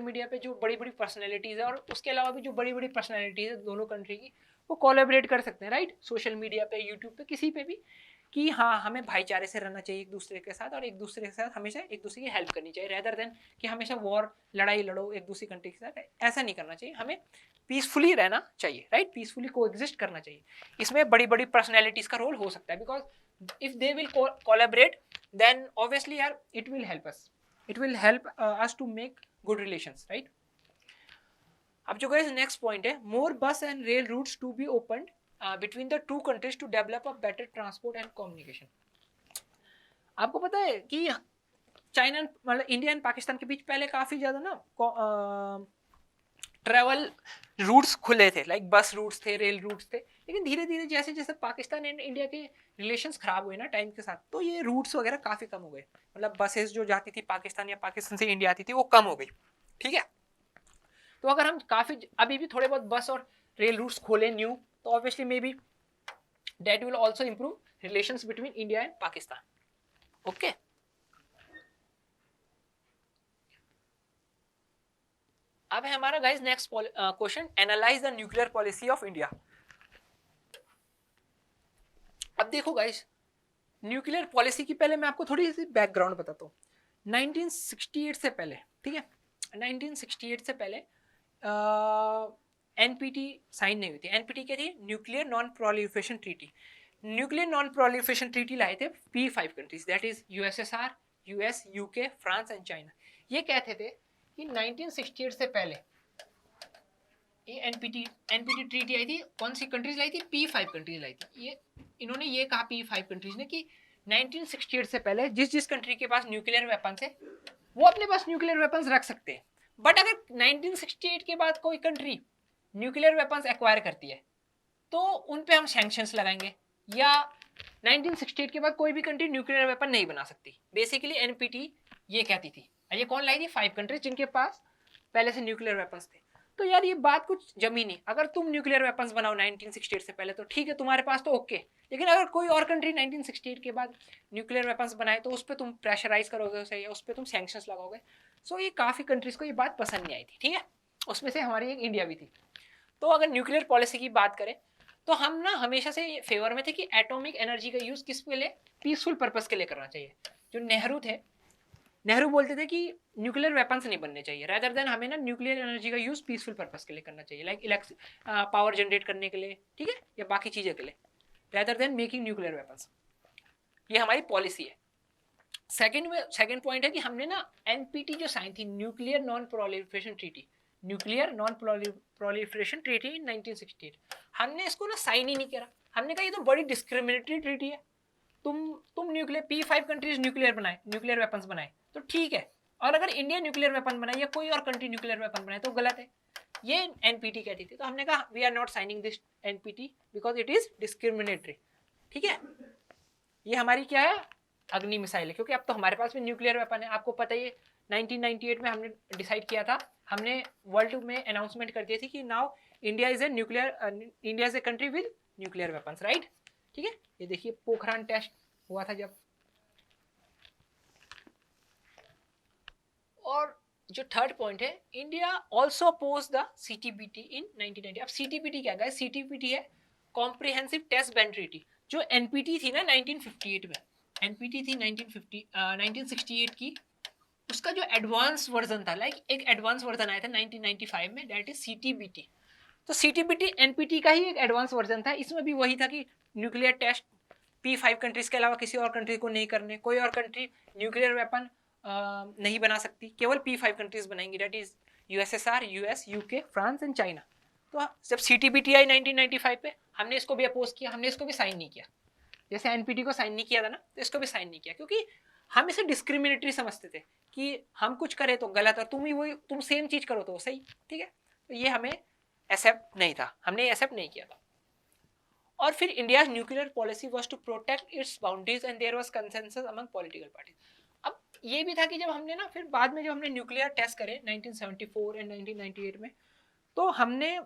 मीडिया पे जो बड़ी बड़ी पर्सनैलिटीज़ है और उसके अलावा भी जो बड़ी बड़ी पर्सनैलिटीज़ है दोनों कंट्री की, वो कोलैबोरेट कर सकते हैं, राइट, सोशल मीडिया पे, यूट्यूब पे, किसी पे भी, कि हाँ हमें भाईचारे से रहना चाहिए एक दूसरे के साथ और एक दूसरे के साथ हमेशा एक दूसरे की हेल्प करनी चाहिए, रेदर देन कि हमेशा वॉर लड़ाई लड़ो एक दूसरी कंट्री के साथ, ऐसा नहीं करना चाहिए, हमें पीसफुली रहना चाहिए, राइट, पीसफुली कोएग्जिस्ट करना चाहिए। इसमें बड़ी बड़ी पर्सनैलिटीज़ का रोल हो सकता है, because if they will collaborate then obviously यार it will help us to make good relations, right. अब जो गाइस नेक्स्ट पॉइंट है, more bus and rail routes to be opened between the two countries to develop a better transport and communication. आपको पता है कि चाइना मतलब इंडिया एंड पाकिस्तान के बीच पहले काफी ज्यादा ना ट्रेवल रूट्स खुले थे, लाइक बस रूट्स थे, रेल रूट्स थे, लेकिन धीरे धीरे जैसे जैसे पाकिस्तान एंड इंडिया के रिलेशंस खराब हुए ना टाइम के साथ, तो ये रूट्स वगैरह काफी कम हो गए, मतलब बसेस जो जाती थी पाकिस्तान या पाकिस्तान से इंडिया आती थी वो कम हो गई, ठीक है। तो अगर हम काफी अभी भी थोड़े बहुत बस और रेल रूट्स खोले न्यू, तो obviously may be that will also improve relations between India and Pakistan, okay. अब है हमारा guys next question, analyse the nuclear policy of India. अब देखो गाइस न्यूक्लियर पॉलिसी की पहले मैं आपको थोड़ी सी बैकग्राउंड बताता हूँ। 1968 से पहले, ठीक है, 1968 से पहले एनपीटी साइन नहीं हुई थी। एनपीटी क्या थी? Nuclear non proliferation treaty. Nuclear non proliferation treaty लाए थे P5 countries, that is USSR, US, UK, France and China. ये कहते थे कि 1968 से पहले ये एनपीटी ट्रीटी आई थी, कौन सी कंट्रीज लाई थी? P5 कंट्रीज लाई थी। ये इन्होंने ये कहा P5 कंट्रीज ने कि 1968 से पहले जिस जिस कंट्री के पास न्यूक्लियर वेपन्स है वो अपने पास न्यूक्लियर वेपन्स रख सकते हैं, बट अगर 1968 के बाद कोई कंट्री न्यूक्लियर वेपन्स एक्वायर करती है तो उन पे हम सैंक्शंस लगाएंगे, या 1968 के बाद कोई भी कंट्री न्यूक्लियर वेपन नहीं बना सकती। बेसिकली एनपीटी ये कहती थी। ये कौन लाई थी? 5 कंट्रीज जिनके पास पहले से न्यूक्लियर वेपन्स थे। तो यार ये बात कुछ जमी नहीं, अगर तुम न्यूक्लियर वेपन्स बनाओ 1968 से पहले तो ठीक है, तुम्हारे पास तो ओके, लेकिन अगर कोई और कंट्री 1968 के बाद न्यूक्लियर वेपन्स बनाए तो उस पर तुम प्रेशराइज करोगे उसे या उस पर तुम सैंक्शंस लगाओगे। सो ये काफ़ी कंट्रीज को ये बात पसंद नहीं आई थी, ठीक है, उसमें से हमारी एक इंडिया भी थी। तो अगर न्यूक्लियर पॉलिसी की बात करें तो हम ना हमेशा से फेवर में थे कि एटॉमिक एनर्जी का यूज़ किस के लिए? पीसफुल पर्पस के लिए करना चाहिए। जो नेहरू थे, नेहरू बोलते थे कि न्यूक्लियर वेपन्स नहीं बनने चाहिए, रेदर देन हमें ना न्यूक्लियर एनर्जी का यूज़ पीसफुल पर्पस के लिए करना चाहिए, लाइक पावर जनरेट करने के लिए, ठीक है, या बाकी चीज़ों के लिए, rather than making nuclear weapons. ये हमारी पॉलिसी है। सेकेंड पॉइंट है कि हमने ना एनपीटी जो साइन थी, nuclear non proliferation treaty, nuclear non proliferation treaty in 1968, हमने इसको ना साइन ही नहीं करा। हमने कहा ये तो बड़ी डिस्क्रिमिनेटरी ट्रीटी है, तुम nuclear P5 countries nuclear weapons बनाए तो ठीक है, और अगर इंडिया न्यूक्लियर वेपन बनाए या कोई और कंट्री न्यूक्लियर वेपन बनाए तो गलत है। ये एनपीटी कहती थी। तो हमने कहा we are not signing this NPT because it is discriminatory, ठीक है। ये हमारी क्या है? अग्नि मिसाइल है, क्योंकि अब तो हमारे पास भी न्यूक्लियर वेपन है। आपको पता ही है 1998 में हमने डिसाइड किया था, हमने वर्ल्ड में अनाउंसमेंट कर दी थी कि now India is a country with nuclear weapons, right, ठीक है। ये देखिए पोखरान टेस्ट हुआ था जब। और जो थर्ड पॉइंट है, India also oppose the CTBT in 1990। अब सीटीबीटी क्या है? सीटीबीटी है कॉम्प्रिहेंसिव टेस्ट बैन ट्रीटी। जो एनपीटी थी ना 1958 में, एनपीटी थी 1968 की, उसका जो एडवांस वर्जन था, लाइक एक एडवांस वर्जन आया था 1995 में, दैट इज सीटीबीटी। तो सीटीबीटी एनपीटी का ही एक एडवांस वर्जन था। इसमें भी वही था कि न्यूक्लियर टेस्ट P5 कंट्रीज के अलावा किसी और कंट्री को नहीं करने, कोई और कंट्री न्यूक्लियर वेपन नहीं बना सकती, केवल P5 कंट्रीज बनाएंगी, that is USSR, US, UK, France and China. तो जब सीटीबीटी आई 1995 पे, हमने इसको भी अपोज किया, हमने इसको भी साइन नहीं किया। जैसे एनपीटी को साइन नहीं किया था ना, तो इसको भी साइन नहीं किया, क्योंकि हम इसे डिस्क्रिमिनेटरी समझते थे कि हम कुछ करें तो गलत और तुम सेम चीज करो तो सही, ठीक है। तो ये हमें एक्सेप्ट नहीं था, हमने एक्सेप्ट नहीं किया था। और फिर India nuclear policy was to protect its boundaries and there was consensus among political parties. अब ये भी था कि जब हमने ना फिर बाद में जब हमने न्यूक्लियर टेस्ट करे 1974 एंड 1998 में, तो हमने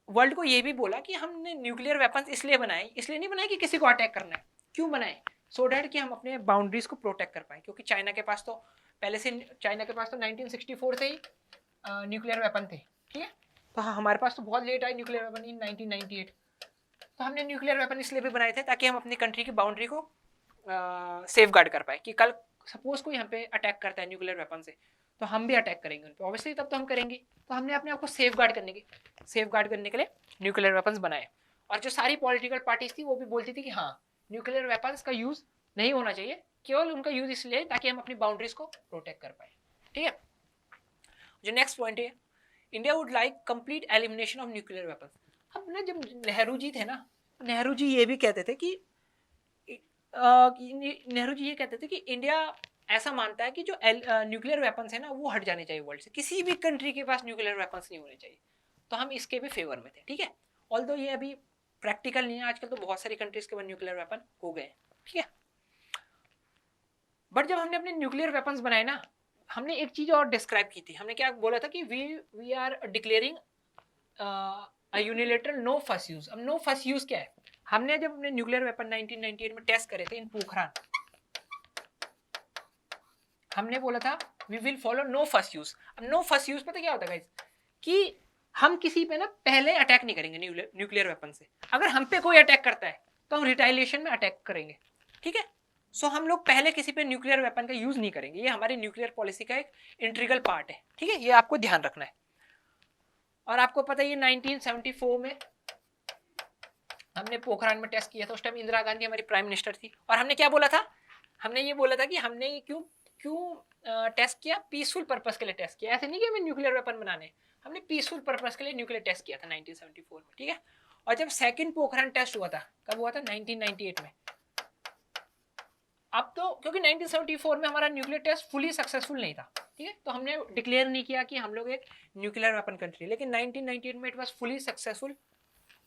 वर्ल्ड को ये भी बोला कि हमने न्यूक्लियर वेपन्स इसलिए नहीं बनाए कि किसी को अटैक करना है। क्यों बनाए? सो डैट कि हम अपने बाउंड्रीज को प्रोटेक्ट कर पाए, क्योंकि चाइना के पास तो 1964 से ही न्यूक्लियर वेपन थे, ठीक है। तो हमारे पास तो बहुत लेट आए न्यूक्लियर वेपन इन 1998। तो हमने न्यूक्लियर वेपन इसलिए भी बनाए थे ताकि हम अपनी कंट्री की बाउंड्री को सेफ गार्ड कर पाए कि कल सपोज कोई हम पे अटैक करता है न्यूक्लियर वेपन से, तो हम भी अटैक करेंगे उन पर, ऑब्वियसली तब तो हम करेंगे। तो हमने अपने आप को सेफ गार्ड करने के लिए न्यूक्लियर वेपन्स बनाए। और जो सारी पॉलिटिकल पार्टीज थी वो भी बोलती थी कि हाँ, न्यूक्लियर वेपन्स का यूज नहीं होना चाहिए, केवल उनका यूज इसलिए ताकि हम अपनी बाउंड्रीज को प्रोटेक्ट कर पाए, ठीक है। जो नेक्स्ट पॉइंट है, India would like complete elimination of nuclear weapons. अब ना जब नेहरू जी थे ना, नेहरू जी ये भी कहते थे कि इंडिया ऐसा मानता है कि जो न्यूक्लियर वेपन्स है ना वो हट जाने चाहिए वर्ल्ड से, किसी भी कंट्री के पास न्यूक्लियर वेपन्स नहीं होने चाहिए। तो हम इसके भी फेवर में थे, ठीक है। ऑल्दो ये अभी प्रैक्टिकल नहीं है, आजकल तो बहुत सारी कंट्रीज के पास न्यूक्लियर वेपन हो गए, ठीक है। बट जब हमने अपने न्यूक्लियर वेपन्स बनाए ना, हमने एक चीज और डिस्क्राइब की थी। हमने क्या बोला था कि we are declaring unilateral no first use. अब नो फर्स्ट यूज क्या है? हमने जब अपने न्यूक्लियर वेपन 1998 में टेस्ट करे थे इन पोखरान, हमने बोला था we will follow no first use. अब नो फर्स्ट यूज पता क्या होता है गाइस, कि हम किसी पे ना पहले अटैक नहीं करेंगे न्यूक्लियर वेपन से। अगर हम पे कोई अटैक करता है तो हम रिटाइलेशन में अटैक करेंगे, ठीक है। सो हम लोग पहले किसी पे न्यूक्लियर वेपन का यूज नहीं करेंगे। ये हमारी न्यूक्लियर पॉलिसी का एक इंट्रीगल पार्ट है, ठीक है। ये आपको ध्यान रखना है। और आपको पता है 1974 में हमने पोखरान में टेस्ट किया था। उस टाइम इंदिरा गांधी हमारी प्राइम मिनिस्टर थी। और हमने क्या बोला था? हमने ये बोला था कि हमने ये क्यों टेस्ट किया? पीसफुल पर्पस के लिए टेस्ट किया। ऐसे नहीं कि हमें न्यूक्लियर वेपन बनाने, हमने पीसफुल पर्पस के लिए न्यूक्लियर टेस्ट किया था 1974 में, ठीक है। और जब सेकंड पोखरान टेस्ट हुआ था, कब हुआ था? 1998 में। अब तो क्योंकि 1974 में हमारा न्यूक्लियर टेस्ट फुली सक्सेसफुल नहीं था, ठीक है, तो हमने डिक्लेयर नहीं किया कि हम लोग एक न्यूक्लियर वेपन कंट्री। लेकिन 1998 में इट वाज फुली सक्सेसफुल।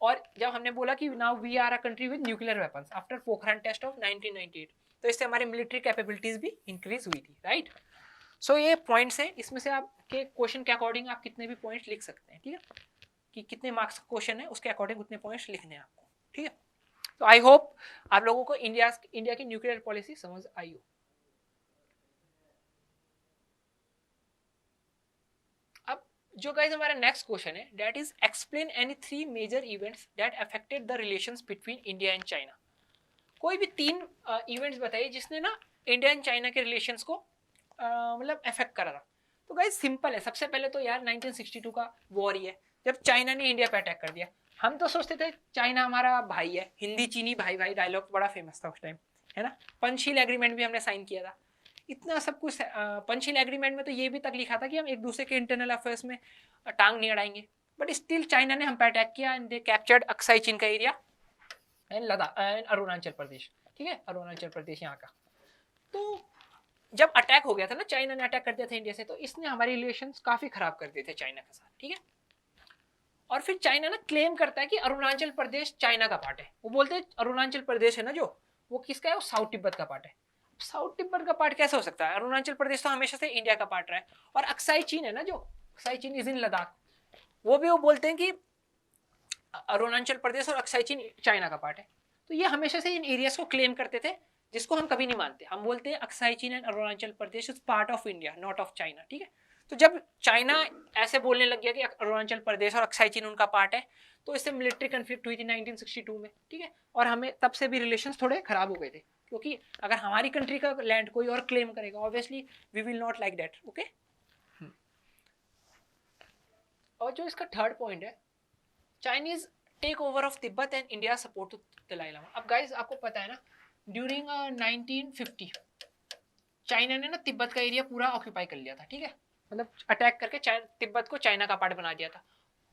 और जब हमने बोला कि now we are a country with nuclear weapons after Pokhran test of 1998, तो इससे हमारी मिलिट्री कैपेबिलिटीज भी इंक्रीज हुई थी, राइट। सो ये पॉइंट्स हैं, इसमें से आपके क्वेश्चन के अकॉर्डिंग आप कितने भी पॉइंट्स लिख सकते हैं, ठीक है, कि कितने मार्क्स का क्वेश्चन है उसके अकॉर्डिंग उतने पॉइंट्स लिखने हैं आपको, ठीक है। तो आई होप आप लोगों को इंडिया की न्यूक्लियर पॉलिसी समझ आई हो। अब जो गाइस हमारा नेक्स्ट क्वेश्चन है, that is explain any 3 major events that affected the relations between India and China. कोई भी 3 इवेंट्स बताइए जिसने ना इंडिया एंड चाइना के रिलेशंस को मतलब अफेक्ट करा था। तो गाइस सिंपल है। सबसे पहले तो यार 1962 का वॉर ही है, जब चाइना ने इंडिया पे अटैक कर दिया। हम तो सोचते थे चाइना हमारा भाई है, हिंदी चीनी भाई भाई डायलॉग बड़ा फेमस था उस टाइम, है ना। पंचशील एग्रीमेंट भी हमने साइन किया था, इतना सब कुछ। पंचशील एग्रीमेंट में तो ये भी तक लिखा था कि हम एक दूसरे के इंटरनल अफेयर्स में टांग नहीं अड़ाएंगे। बट स्टिल चाइना ने हम पे अटैक किया and they captured Aksai Chin का area and Ladakh and Arunachal Pradesh, ठीक है, अरुणाचल प्रदेश यहाँ का। तो जब अटैक हो गया था ना, चाइना ने अटैक कर दिया था इंडिया से, तो इसने हमारे रिलेशंस काफी खराब कर दिए थे चाइना के साथ, ठीक है। और फिर चाइना ना क्लेम करता है कि अरुणाचल प्रदेश चाइना का पार्ट है। वो बोलते हैं अरुणाचल प्रदेश है ना जो, वो किसका है? वो साउथ तिब्बत का पार्ट है। साउथ तिब्बत का पार्ट कैसे हो सकता है? अरुणाचल प्रदेश तो हमेशा से इंडिया का पार्ट रहा है। और अक्साई चीन है ना जो, अक्साई चीन इज इन लद्दाख, वो बोलते हैं कि अरुणाचल प्रदेश और अक्साई चीन चाइना का पार्ट है। तो ये हमेशा से इन एरियाज को क्लेम करते थे, जिसको हम कभी नहीं मानते। हम बोलते हैं अक्साई चीन and Arunachal Pradesh is part of India, not of China, ठीक है। तो जब चाइना ऐसे बोलने लग गया कि अरुणाचल प्रदेश और अक्साई चीन उनका पार्ट है, तो इससे मिलिट्री कन्फ्लिक्ट हुई थी 1962 में, ठीक है। और हमें तब से भी रिलेशंस थोड़े खराब हो गए थे, क्योंकि अगर हमारी कंट्री का लैंड कोई और क्लेम करेगा, obviously we will not like that, okay. और जो इसका थर्ड पॉइंट है, Chinese take over of Tibet and India support to Dalai Lama. अब गाइस आपको पता है ना, ड्यूरिंग 1950 चाइना ने ना तिब्बत का एरिया पूरा ऑक्यूपाई कर लिया था, ठीक है, मतलब अटैक करके तिब्बत को चाइना का पार्ट बना दिया था।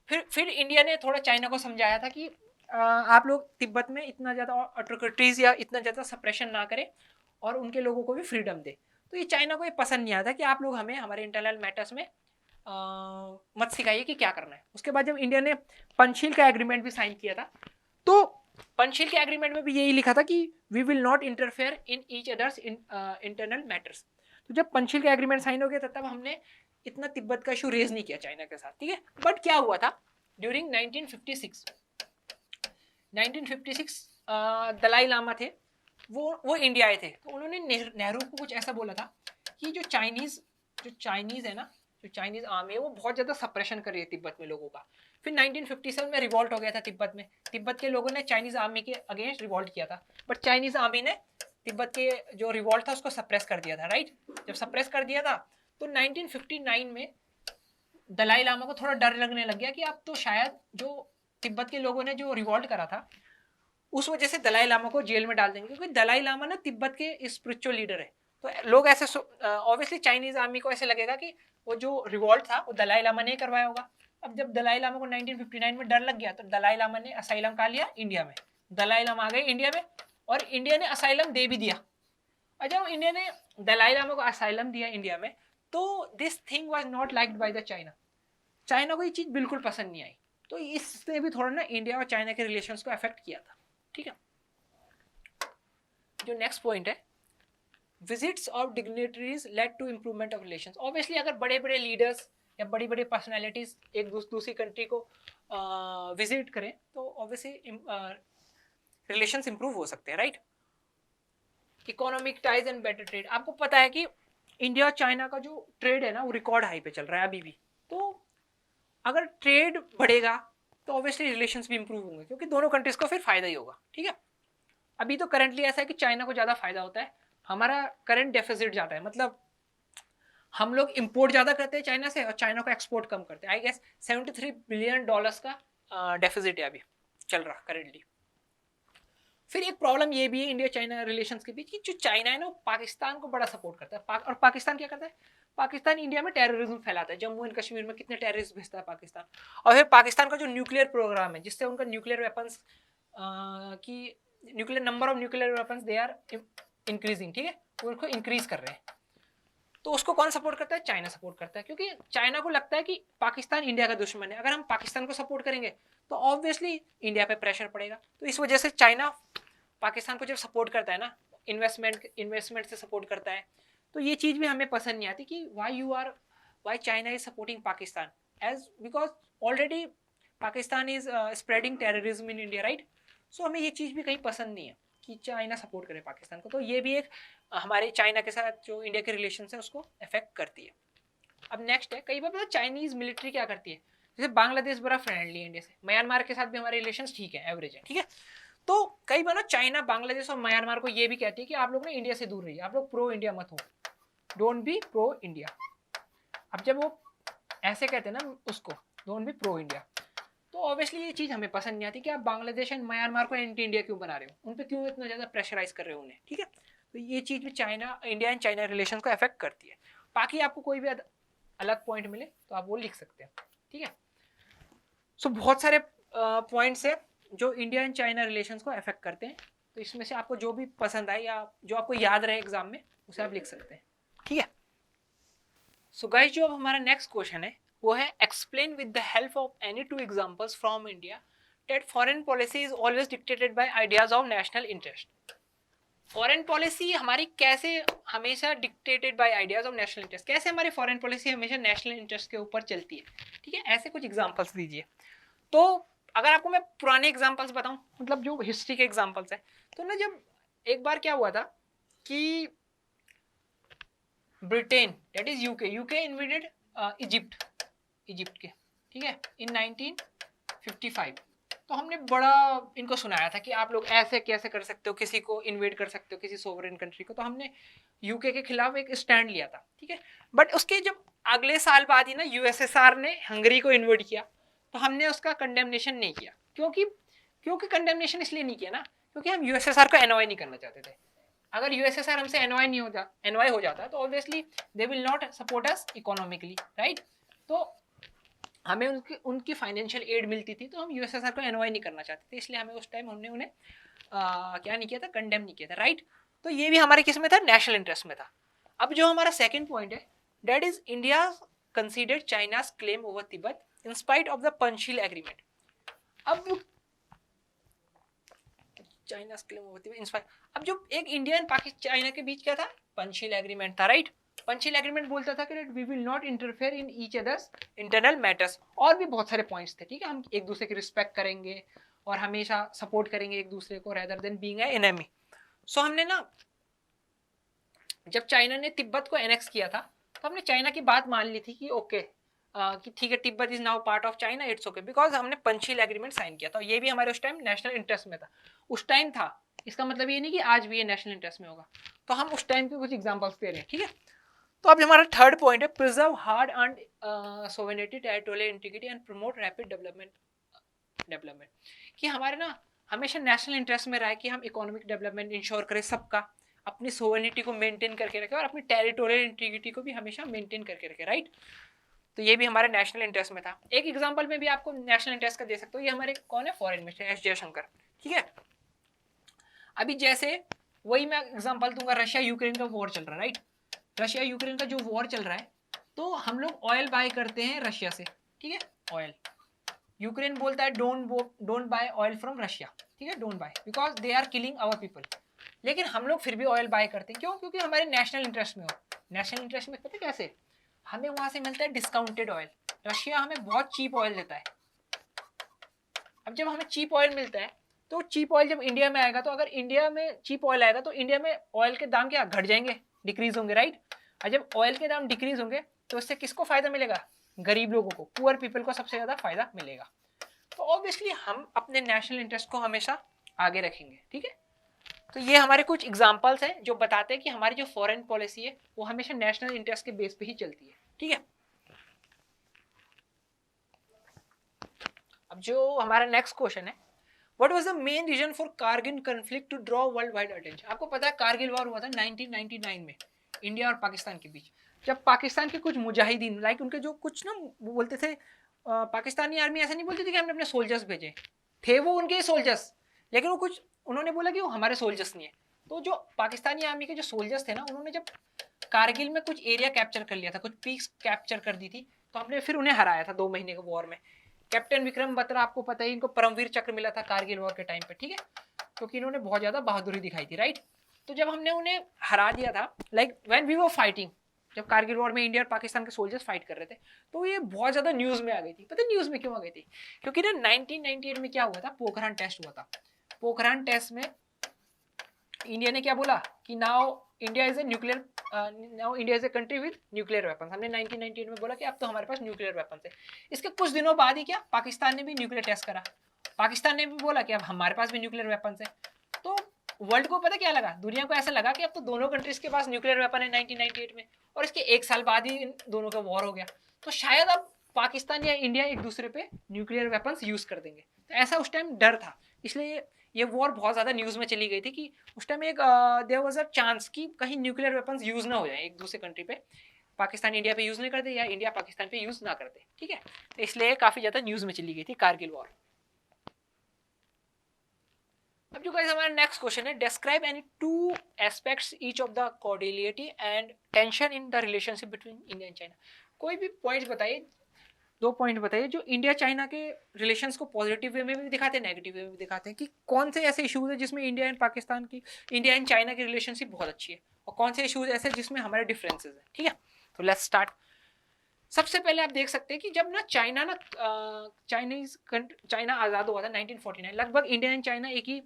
फिर इंडिया ने थोड़ा चाइना को समझाया था कि आप लोग तिब्बत में इतना ज़्यादा ऑटोक्रेसीज या इतना ज़्यादा सप्रेशन ना करें और उनके लोगों को भी फ्रीडम दे। तो ये चाइना को ये पसंद नहीं आता कि आप लोग हमें हमारे इंटरनल मैटर्स में मत सिखाइए कि क्या करना है। उसके बाद जब इंडिया ने पंचशील का एग्रीमेंट भी साइन किया था, तो पंचशील के एग्रीमेंट में भी यही लिखा था कि we will not interfere in each others internal matters. तो जब पंचशील का एग्रीमेंट साइन हो गया था तब हमने इतना तिब्बत का इशू रेज नहीं किया चाइना के साथ, ठीक है। बट क्या हुआ था ड्यूरिंग 1956 दलाई लामा थे, वो इंडिया आए थे, तो उन्होंने नेहरू को कुछ ऐसा बोला था कि जो चाइनीज है ना, जो चाइनीज आर्मी है वो बहुत ज़्यादा सप्रेशन कर रही है तिब्बत में लोगों का। फिर 1957 में रिवॉल्ट हो गया था तिब्बत में, तिब्बत के लोगों ने चाइनीज आर्मी के अगेंस्ट रिवॉल्ट किया था, बट चाइनीज आर्मी ने तिब्बत के जो रिवॉल्ट था उसको सप्रेस कर दिया था, राइट। जब सप्रेस कर दिया था तो 1959 में दलाई लामा को थोड़ा डर लगने लग गया कि अब तो शायद जो तिब्बत के लोगों ने जो रिवॉल्ट करा था उस वजह से दलाई लामा को जेल में डाल देंगे, क्योंकि दलाई लामा ना तिब्बत के स्पिरिचुअल लीडर है। तो लोग ऐसे ऑब्वियसली चाइनीज आर्मी को ऐसे लगेगा कि वो जो रिवॉल्ट था वो दलाई लामा ने करवाया होगा। अब जब दलाई लामा को 1959 में डर लग गया तो दलाई लामा ने असाइलम कहा लिया इंडिया में, दलाई लामा आ गए इंडिया में और इंडिया ने असाइलम दे भी दिया। और जब इंडिया ने दलाई लामा को असाइलम दिया इंडिया में तो this thing was not liked by the China, China को ये चीज बिल्कुल पसंद नहीं आई। तो इसने भी थोड़ा ना इंडिया और चाइना के रिलेशंस को अफेक्ट किया था, ठीक है। जो नेक्स्ट पॉइंट है, visits of dignitaries led to improvement of relations. Obviously अगर बड़े बड़े लीडर्स या बड़ी बड़ी पर्सनैलिटीज एक दूसरी कंट्री को विजिट करें तो ऑब्वियसली रिलेशंस इंप्रूव हो सकते हैं, right. Economic ties and better trade, आपको पता है कि इंडिया और चाइना का जो ट्रेड है ना वो रिकॉर्ड हाई पे चल रहा है अभी भी। तो अगर ट्रेड बढ़ेगा तो ऑब्वियसली रिलेशंस भी इंप्रूव होंगे, क्योंकि दोनों कंट्रीज को फिर फायदा ही होगा, ठीक है। अभी तो करंटली ऐसा है कि चाइना को ज़्यादा फायदा होता है, हमारा करंट डेफिसिट ज़्यादा है, मतलब हम लोग इंपोर्ट ज़्यादा करते हैं चाइना से और चाइना को एक्सपोर्ट कम करते हैं। आई गेस $73 बिलियन का डेफिसिट है अभी चल रहा करंटली। फिर एक प्रॉब्लम ये भी है इंडिया चाइना रिलेशंस के बीच कि जो चाइना है ना वो पाकिस्तान को बड़ा सपोर्ट करता है, और पाकिस्तान क्या करता है, पाकिस्तान इंडिया में टेररिज्म फैलाता है। जम्मू एंड कश्मीर में कितने टेररिस्ट भेजता है पाकिस्तान। और फिर पाकिस्तान का जो न्यूक्लियर प्रोग्राम है जिससे उनका न्यूक्लियर वेपन्स की nuclear number of nuclear weapons they are increasing, ठीक है, उनको इंक्रीज कर रहे हैं। तो उसको कौन सपोर्ट करता है, चाइना सपोर्ट करता है, क्योंकि चाइना को लगता है कि पाकिस्तान इंडिया का दुश्मन है, अगर हम पाकिस्तान को सपोर्ट करेंगे तो ऑब्वियसली इंडिया पे प्रेशर पड़ेगा। तो इस वजह से चाइना पाकिस्तान को जब सपोर्ट करता है ना, इन्वेस्टमेंट से सपोर्ट करता है, तो ये चीज़ भी हमें पसंद नहीं आती कि why China is supporting Pakistan, as because already Pakistan is spreading terrorism in India, right. So हमें ये चीज़ भी कहीं पसंद नहीं है कि चाइना सपोर्ट करे पाकिस्तान को। तो ये भी एक हमारे चाइना के साथ जो इंडिया के रिलेशन है उसको अफेक्ट करती है। अब नेक्स्ट है, कई बार पता चाइनीज मिलिट्री क्या करती है, जैसे बांग्लादेश बड़ा फ्रेंडली है इंडिया से, म्यांमार के साथ भी हमारे रिलेशन ठीक है, एवरेज है, ठीक है। तो कई बार ना चाइना बांग्लादेश और म्यांमार को ये भी कहती है कि आप लोग ना इंडिया से दूर रहिए, आप लोग प्रो इंडिया मत हो, डोंट बी प्रो इंडिया। अब जब वो ऐसे कहते हैं ना उसको, डोंट बी प्रो इंडिया, तो ऑब्वियसली ये चीज़ हमें पसंद नहीं आती कि आप बांग्लादेश एंड म्यांमार को एंटी इंडिया क्यों बना रहे हो, उन पर क्यों इतना ज़्यादा प्रेशराइज कर रहे हो उन्हें, ठीक है। तो ये चीज़ भी इंडिया एंड चाइना रिलेशन को अफेक्ट करती है। बाकी आपको कोई भी अलग पॉइंट मिले तो आप वो लिख सकते हैं, ठीक है। सो बहुत सारे पॉइंट्स है जो इंडिया एंड चाइना रिलेशंस को अफेक्ट करते हैं, तो इसमें से आपको जो भी पसंद आए या जो आपको याद रहे एग्जाम में उसे आप लिख सकते हैं, ठीक है। सो गाइस, जो अब हमारा नेक्स्ट क्वेश्चन है वो है explain with the help of any two examples from India that foreign policy is always dictated bye ideas of national interest. Foreign policy हमारी कैसे हमेशा dictated bye ideas of national interest, कैसे हमारी फॉरेन पॉलिसी हमेशा नेशनल इंटरेस्ट के ऊपर चलती है, ठीक है। ऐसे कुछ एग्जांपल्स दीजिए। तो अगर आपको मैं पुराने एग्जांपल्स बताऊं, मतलब जो हिस्ट्री के एग्जांपल्स है, तो ना जब एक बार क्या हुआ था कि Britain that is UK invaded Egypt के, ठीक है, इन 1955। तो हमने बड़ा इनको सुनाया था कि आप लोग ऐसे कैसे कर सकते हो, किसी को इन्वेड कर सकते हो, किसी सोवरेन कंट्री को। तो हमने यूके के खिलाफ एक स्टैंड लिया था, ठीक है। बट उसके जब अगले साल बाद ही ना यूएसएसआर ने हंगरी को इन्वेड किया, तो हमने उसका कंडेमनेशन नहीं किया। क्योंकि कंडेमनेशन इसलिए नहीं किया ना, क्योंकि हम यूएसएसआर को एनवाई नहीं करना चाहते थे। अगर यूएसएसआर हमसे एनवाई हो जाता तो obviously they will not support us economically, right. तो हमें उनकी फाइनेंशियल एड मिलती थी, तो हम यूएसएसआर को एनवाई नहीं करना चाहते थे, इसलिए हमें उस टाइम हमने उन्हें क्या नहीं किया था, कंडेम नहीं किया था, राइट। तो ये भी हमारे किस में था, नेशनल इंटरेस्ट में था। अब जो हमारा सेकंड पॉइंट है, that is India considered China's claim over Tibet in spite of the Panchsheel agreement. अब China claim over Tibet in spite, अब जो एक इंडिया एंड पाकिस्तान चाइना के बीच क्या था, पंचशील एग्रीमेंट था, राइट। पंचशील एग्रीमेंट बोलता था कि we will not interfere in each others internal matters, और भी बहुत सारे पॉइंट्स थे, ठीक है। हम एक दूसरे की रिस्पेक्ट करेंगे और हमेशा सपोर्ट करेंगे एक दूसरे को rather than being a enemy. So हमने ना, जब चाइना ने तिब्बत को एनेक्स किया था तो हमने चाइना की बात मान ली थी कि ओके, कि ठीक है, Tibet is now part of China, it's okay, because हमने पंचशील एग्रीमेंट साइन किया था। ये भी हमारे उस टाइम नेशनल इंटरेस्ट में था, उस टाइम था। इसका मतलब ये नहीं कि आज भी ये नेशनल इंटरेस्ट में होगा। तो हम उस टाइम के कुछ एग्जांपल्स दे रहे हैं, ठीक है। तो अब हमारा थर्ड पॉइंट है, preserve hard earned sovereignty, territorial integrity and promote rapid development, कि हमारे ना हमेशा नेशनल इंटरेस्ट में रहा है कि हम इकोनॉमिक डेवलपमेंट इंश्योर करें सबका, अपनी सोवेरेनिटी को मेंटेन करके रखें और अपनी टेरिटोरियल इंटीग्रिटी को भी हमेशा मेंटेन करके रखें, राइट। तो ये भी हमारे नेशनल इंटरेस्ट में था। एक एग्जांपल में भी आपको नेशनल इंटरेस्ट का दे सकते हो, ये हमारे कौन है, फॉरेन मिनिस्टर एस जयशंकर, ठीक है। अभी जैसे वही मैं एग्जांपल दूंगा, रशिया यूक्रेन का वॉर चल रहा है, राइट। रशिया यूक्रेन का जो वॉर चल रहा है, तो हम लोग ऑयल बाय करते हैं रशिया से, ठीक है, ऑयल। यूक्रेन बोलता है don't buy oil from Russia, ठीक है, don't buy because they are killing our people. लेकिन हम लोग फिर भी ऑयल बाय करते हैं, क्यों? क्योंकि हमारे नेशनल इंटरेस्ट में हो। नेशनल इंटरेस्ट में पता कैसे, हमें वहां से मिलता है डिस्काउंटेड ऑयल, रशिया हमें बहुत चीप ऑयल देता है। अब जब हमें चीप ऑयल मिलता है, तो चीप ऑयल जब इंडिया में आएगा, तो अगर इंडिया में चीप ऑयल आएगा तो इंडिया में ऑयल के दाम क्या घट जाएंगे, डिक्रीज होंगे, राइट। और जब ऑयल के दाम डिक्रीज होंगे तो इससे किसको फायदा मिलेगा, गरीब लोगों को, पुअर पीपल को सबसे ज्यादा फायदा मिलेगा। तो ऑब्वियसली हम अपने नेशनल इंटरेस्ट को हमेशा आगे रखेंगे, ठीक है। तो ये हमारे कुछ एग्जांपल्स हैं जो बताते हैं कि हमारी जो फॉरेन पॉलिसी है वो हमेशा नेशनल इंटरेस्ट के बेस पे ही चलती है, ठीक है। अब जो हमारा नेक्स्ट क्वेश्चन है, what was the main reason for Kargil conflict to draw world wide attention. आपको पता है कारगिल वॉर हुआ था 1999 में इंडिया और पाकिस्तान के बीच, जब पाकिस्तान के कुछ मुजाहिदीन, लाइक उनके जो कुछ ना बोलते थे, पाकिस्तानी आर्मी ऐसा नहीं बोलती थी कि हमने अपने सोल्जर्स भेजे, थे वो उनके ही सोल्जर्स, लेकिन वो कुछ उन्होंने बोला कि वो हमारे सोल्जर्स नहीं है। तो जो पाकिस्तानी आर्मी के जो सोल्जर्स थे ना, उन्होंने जब कारगिल में कुछ एरिया कैप्चर कर लिया था, कुछ पीक्स कैप्चर कर दी थी, तो हमने फिर उन्हें हराया था 2 महीने के वॉर में। कैप्टन विक्रम बत्रा, आपको पता ही, इनको परमवीर चक्र मिला था कारगिल वॉर के टाइम पे, ठीक है, क्योंकि इन्होंने बहुत ज्यादा बहादुरी दिखाई थी, राइट। तो जब हमने उन्हें हरा दिया था, like when we were fighting, जब कारगिल वॉर में इंडिया और पाकिस्तान के सोल्जर्स फाइट कर रहे थे, तो ये बहुत ज्यादा न्यूज में आ गई थी। पता है न्यूज में क्यों आ गई थी? क्योंकि ना 1998 में क्या हुआ था, पोखरान टेस्ट हुआ था। पोखरान टेस्ट में इंडिया ने क्या बोला कि now India is a nuclear, now India is a country with nuclear weapons. हमने 1998 में बोला कि अब तो हमारे पास न्यूक्लियर वेपन्स है। इसके कुछ दिनों बाद ही क्या, पाकिस्तान ने भी न्यूक्लियर टेस्ट करा, पाकिस्तान ने भी बोला कि अब हमारे पास भी न्यूक्लियर वेपन्स है। तो वर्ल्ड को पता क्या लगा, दुनिया को ऐसा लगा कि अब तो दोनों कंट्रीज के पास न्यूक्लियर वेपन है 1998 में, और इसके 1 साल बाद ही इन दोनों का वॉर हो गया। तो शायद अब पाकिस्तान या इंडिया एक दूसरे पे न्यूक्लियर वेपन्स यूज कर देंगे, तो ऐसा उस टाइम डर था। इसलिए ये वॉर बहुत ज्यादा न्यूज में चली गई थी कि उस टाइम एक देयर वाज अ चांस कि कहीं न्यूक्लियर वेपन्स यूज ना हो जाए एक दूसरे कंट्री पे, पाकिस्तान इंडिया पे यूज नहीं करते या इंडिया पाकिस्तान पे यूज ना करते, ठीक है। तो इसलिए काफी ज्यादा न्यूज में चली गई थी कारगिल वॉर। अब जो गाइस हमारा नेक्स्ट क्वेश्चन है, describe any 2 aspects each of the cordiality and tension in the relationship between India and China. कोई भी पॉइंट्स बताइए, 2 पॉइंट बताइए जो इंडिया चाइना के रिलेशंस को पॉजिटिव वे में भी दिखाते हैं, नेगेटिव वे में भी दिखाते हैं, कि कौन से ऐसे इश्यूज है जिसमें इंडिया एंड पाकिस्तान की, इंडिया एंड चाइना की रिलेशनशिप बहुत अच्छी है, और कौन से इश्यूज ऐसे जिसमें हमारे डिफरेंसेस है, ठीक है। तो लेट्स स्टार्ट। सबसे पहले आप देख सकते हैं कि जब ना चाइना आजाद हुआ था 1949, लगभग इंडिया एंड चाइना एक ही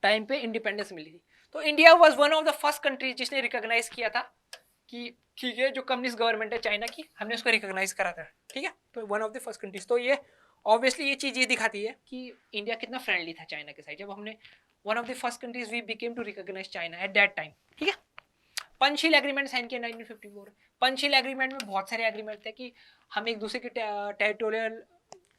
टाइम पे इंडिपेंडेंस मिली थी। तो India was one of the first countries जिसने रिकॉग्नाइज किया था कि ठीक है, जो कम्युनिस्ट गवर्नमेंट है चाइना की, हमने उसको रिकॉग्नाइज करा था, ठीक है। तो one of the first countries. तो ये ऑब्वियसली ये चीज ये दिखाती है कि इंडिया कितना फ्रेंडली था चाइना के साथ, जब हमने one of the first countries we became to recognise China at that time, ठीक है। पंचशील एग्रीमेंट साइन किया 1954। पंचशील एग्रीमेंट में बहुत सारे एग्रीमेंट थे कि हम एक दूसरे के टेरिटोरियल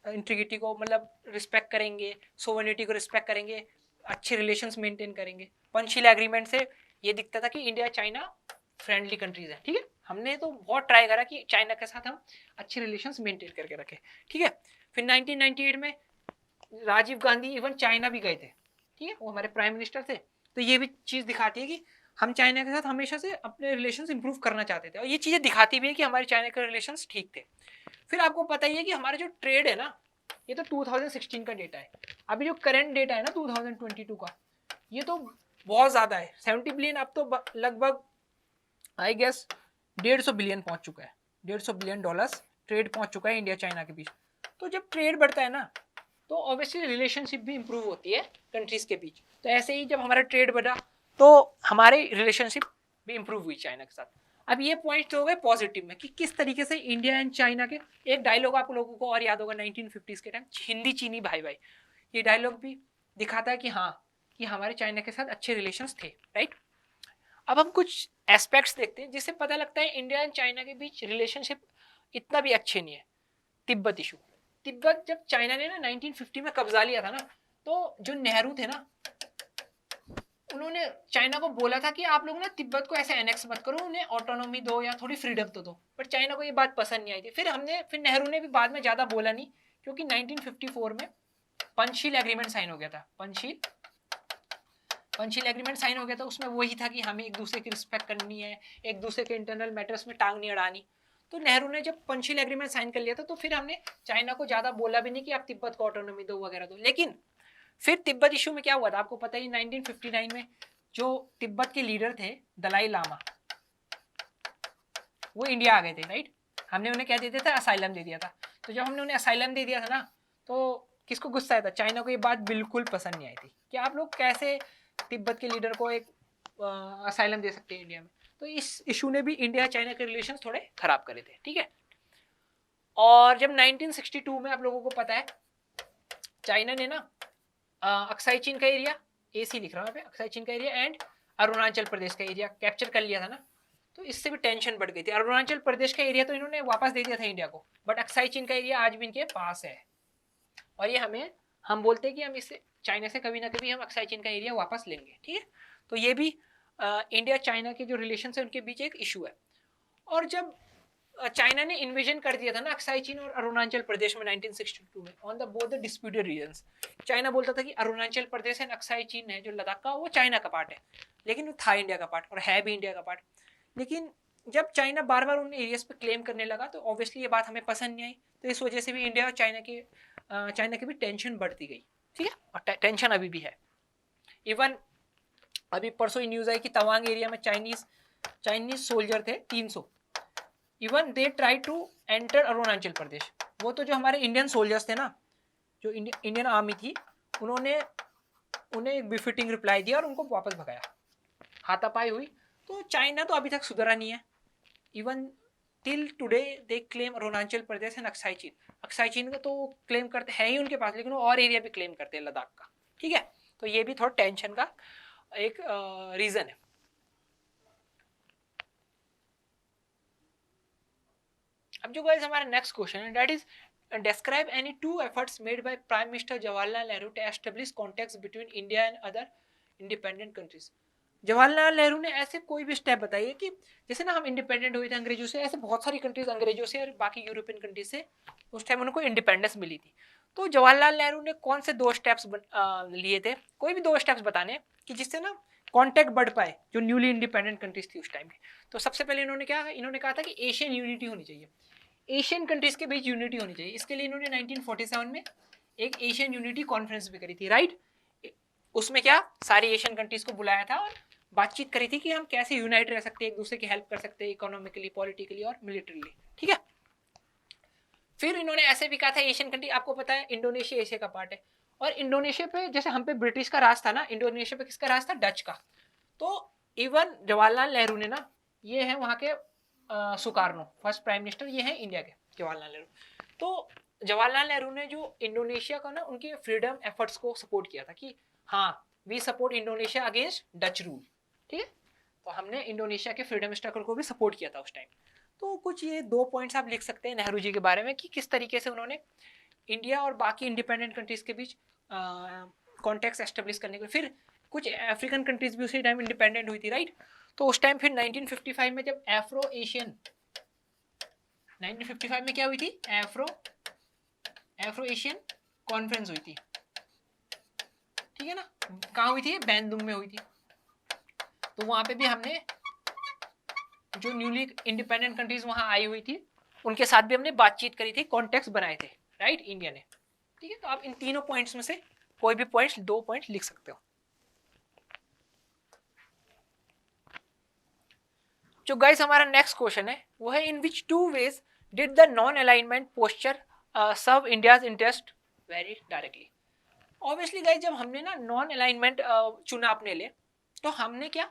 इंटीग्रिटी को मतलब रिस्पेक्ट करेंगे, सोवरेनिटी को रिस्पेक्ट करेंगे, अच्छे रिलेशंस मेंटेन करेंगे। पंचशील एग्रीमेंट से ये दिखता था कि इंडिया चाइना फ्रेंडली कंट्रीज है, ठीक है। हमने तो बहुत ट्राई करा कि चाइना के साथ हम अच्छे रिलेशंस मेंटेन करके रखें, ठीक है। फिर 1998 में राजीव गांधी इवन चाइना भी गए थे, ठीक है, वो हमारे प्राइम मिनिस्टर थे। तो ये भी चीज दिखाती है कि हम चाइना के साथ हमेशा से अपने रिलेशंस इंप्रूव करना चाहते थे और ये चीज़ें दिखाती भी है कि हमारे चाइना के रिलेशंस ठीक थे। फिर आपको पता ही है कि हमारा जो ट्रेड है ना, ये तो 2016 का डेटा है। अभी जो करंट डेटा है ना 2022 का, ये तो बहुत ज़्यादा है, 70 बिलियन। अब तो लगभग आई गेस 150 बिलियन पहुंच चुका है, 150 बिलियन डॉलर्स ट्रेड पहुंच चुका है इंडिया चाइना के बीच। तो जब ट्रेड बढ़ता है ना, तो ऑब्वियसली रिलेशनशिप भी इंप्रूव होती है कंट्रीज के बीच। तो ऐसे ही जब हमारा ट्रेड बढ़ा तो हमारे रिलेशनशिप भी इंप्रूव हुई चाइना के साथ। अब ये पॉइंट तो हो गए पॉजिटिव में कि किस तरीके से इंडिया एंड चाइना के, एक डायलॉग आप लोगों को और याद होगा 1950s के टाइम, हिंदी चीनी भाई भाई, ये डायलॉग भी दिखाता है कि हाँ, कि हमारे चाइना के साथ अच्छे रिलेशंस थे, राइट। अब हम कुछ एस्पेक्ट्स देखते हैं जिससे पता लगता है इंडिया एंड चाइना के बीच रिलेशनशिप इतना भी अच्छे नहीं है। तिब्बत इशू, तिब्बत जब चाइना ने ना 1950 में कब्जा लिया था ना, तो जो नेहरू थे ना, उन्होंने चाइना को बोला था कि आप लोग ना तिब्बत को ऐसे एनेक्स मत करो, उन्हें ऑटोनॉमी दो या थोड़ी फ्रीडम तो दो। पर चाइना को ये बात पसंद नहीं आई थी। फिर नेहरू ने भी बाद में ज्यादा बोला नहीं, क्योंकि 1954 में पंचशील एग्रीमेंट साइन हो गया था। पंचशील एग्रीमेंट साइन हो गया था, उसमें वही था कि हमें एक दूसरे की रिस्पेक्ट करनी है, एक दूसरे के इंटरनल मैटर्स में टांग नहीं अड़ानी। तो नेहरू ने जब पंचशील एग्रीमेंट साइन कर लिया था, तो फिर हमने चाइना को ज्यादा बोला भी नहीं कि आप तिब्बत को ऑटोनॉमी दो वगैरह दो। लेकिन फिर तिब्बत इशू में क्या हुआ था आपको पता ही, 1959 में जो तिब्बत के लीडर थे दलाई लामा, वो इंडिया आ गए थे, राइट। हमने उन्हें क्या दे दिया था, असाइलम दे दिया था। तो जब हमने उन्हें असाइलम दे दिया था ना, तो किसको गुस्सा आया था, चाइना को ये बात बिल्कुल पसंद नहीं आई थी कि आप लोग कैसे तिब्बत के लीडर को एक असाइलम दे सकते हैं इंडिया में। तो इस इशू ने भी इंडिया चाइना के रिलेशन थोड़े खराब करे थे, ठीक है। और जब 1962 में आप लोगों को पता है चाइना ने ना अक्साई चीन का एरिया, एसी लिख रहा हूँ अक्साई चीन का एरिया एंड अरुणाचल प्रदेश का एरिया कैप्चर कर लिया था ना, तो इससे भी टेंशन बढ़ गई थी। अरुणाचल प्रदेश का एरिया तो इन्होंने वापस दे दिया था इंडिया को, बट अक्साई चीन का एरिया आज भी इनके पास है। और ये हम बोलते हैं कि हम इससे चाइना से कभी ना कभी हम अक्साई चीन का एरिया वापस लेंगे, ठीक है। तो ये भी इंडिया चाइना के जो रिलेशन है उनके बीच एक इशू है। और जब चाइना ने इन्वेजन कर दिया था ना अक्साई चीन और अरुणाचल प्रदेश में 1962 में on the both the disputed regions, China बोलता था कि अरुणाचल प्रदेश एंड अक्साई चीन है जो लद्दाख का, वो चाइना का पार्ट है, लेकिन वो था इंडिया का पार्ट और है भी इंडिया का पार्ट। लेकिन जब चाइना बार बार उन एरियाज पे क्लेम करने लगा, तो ऑब्वियसली ये बात हमें पसंद नहीं आई। तो इस वजह से भी इंडिया और चाइना की भी टेंशन बढ़ती गई, ठीक है। और टेंशन अभी भी है। इवन अभी परसों न्यूज आई कि तवांग एरिया में चाइनीज सोल्जर थे 300, even they try to enter Arunachal Pradesh. वो तो जो हमारे इंडियन सोल्जर्स थे ना, जो इंडियन आर्मी थी, उन्होंने उन्हें एक बिफिटिंग रिप्लाई दिया और उनको वापस भगाया, हाथापाई हुई। तो चाइना तो अभी तक सुधरा नहीं है। Even till today they claim Arunachal Pradesh and Aksai चीन। अक्साई चीन का तो क्लेम करते हैं ही उनके पास, लेकिन वो और एरिया भी क्लेम करते हैं लद्दाख का, ठीक है। तो ये भी थोड़ा टेंशन का एक रीजन है। अब जो गाइस हमारा नेक्स्ट क्वेश्चन है, that is describe any two efforts made by Prime Minister Jawaharlal Nehru to establish contacts between India and other independent countries। Jawaharlal Nehru ने ऐसे कोई भी स्टेप बताइए कि जैसे ना हम इंडिपेंडेंट हुए थे अंग्रेजों से, ऐसे बहुत सारी कंट्रीज अंग्रेजों से और बाकी यूरोपियन कंट्रीज से उस टाइम उनको इंडिपेंडेंस मिली थी। तो जवाहरलाल नेहरू ने कौन से दो स्टेप्स लिए थे, कोई भी दो स्टेप्स बताने कि जिससे ना कॉन्टेक्ट बढ़ पाए जो न्यूली इंडिपेंडेंट कंट्रीज थी उस टाइम की। तो सबसे पहले इन्होंने कहा था कि एशियन यूनिटी होनी चाहिए, एशियन कंट्रीज के बीच यूनिटी होनी चाहिए। इसके लिए इन्होंने 1947 में एक एशियन यूनिटी कॉन्फ्रेंस भी करी थी, राइट। उसमें क्या सारी एशियन कंट्रीज को बुलाया था और बातचीत करी थी कि हम कैसे यूनाइट रह सकते हैं, एक दूसरे की हेल्प कर सकते हैं इकोनॉमिकली, पॉलिटिकली और मिलिट्रीली, ठीक है। फिर इन्होंने ऐसे भी कहा था एशियन कंट्री, आपको पता है इंडोनेशिया एशिया का पार्ट है, और इंडोनेशिया पे जैसे हम पे ब्रिटिश का राज था ना, इंडोनेशिया पे किसका राज था, डच का। तो इवन जवाहरलाल नेहरू ने ना, ये है वहां के सुकार्नो फर्स्ट प्राइम मिनिस्टर, ये है इंडिया के जवाहरलाल नेहरू। तो जवाहरलाल नेहरू ने जो इंडोनेशिया का ना उनके फ्रीडम एफर्ट्स को सपोर्ट किया था कि हाँ we support Indonesia against Dutch rule, ठीक है। तो हमने इंडोनेशिया के फ्रीडम स्ट्रगल को भी सपोर्ट किया था उस टाइम। तो कुछ ये दो पॉइंट्स आप लिख सकते हैं नेहरू जी के बारे में कि किस तरीके से उन्होंने इंडिया और बाकी इंडिपेंडेंट कंट्रीज के बीच कॉन्टेक्ट एस्टेब्लिश करने के। फिर कुछ अफ्रीकन कंट्रीज भी उसी टाइम इंडिपेंडेंट हुई थी, राइट। तो उस टाइम फिर 1955 में जब एफ्रो एशियन 1955 में क्या हुई थी, एफ्रो एशियन कॉन्फ्रेंस हुई थी, ठीक है ना। कहाँ हुई थी, बैंडुंग में हुई थी। तो वहां पे भी हमने जो न्यूली इंडिपेंडेंट कंट्रीज वहां आई हुई थी उनके साथ भी हमने बातचीत करी थी, कॉन्टेक्स्ट बनाए थे, राइट, इंडिया ने। ठीक है, तो आप इन तीनों पॉइंट्स में से कोई भी पॉइंट्स, 2 पॉइंट लिख सकते हो। जो गाइस हमारा नेक्स्ट क्वेश्चन है वो है, in which 2 ways did the non alignment posture serve India's interest very directly. Obviously guys जब हमने ना नॉन अलाइनमेंट चुना अपने लिए, तो हमने क्या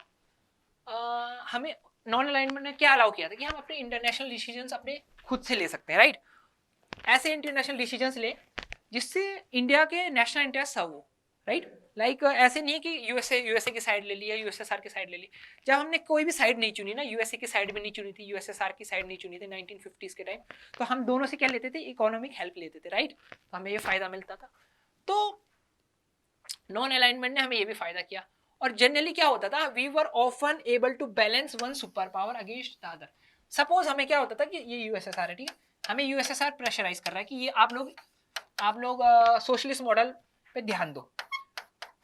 हमें नॉन अलाइनमेंट ने क्या अलाउ किया था कि हम अपने इंटरनेशनल डिसीजंस अपने खुद से ले सकते हैं, राइट। ऐसे इंटरनेशनल डिसीजंस ले जिससे इंडिया के नेशनल इंटरेस्ट सर्व हो, राइट। लाइक ऐसे नहीं है कि यूएसए की साइड ले ली या यूएसएसआर की साइड ले ली। जब हमने कोई भी साइड नहीं चुनी ना, यूएसए की साइड भी नहीं चुनी थी, यूएसएसआर की साइड नहीं चुनी थी 1950s के टाइम, तो हम दोनों से क्या लेते थे, इकोनॉमिक हेल्प लेते थे, राइट। तो हमें ये फायदा मिलता था। तो नॉन अलाइनमेंट ने हमें ये भी फायदा किया। और जनरली क्या होता था, we were often able to balance one super power against the other. Suppose हमें क्या होता था कि ये यूएसएसआर है, ठीक है, हमें यूएसएसआर प्रेशराइज कर रहा है कि ये आप लोग सोशलिस्ट मॉडल पे ध्यान दो।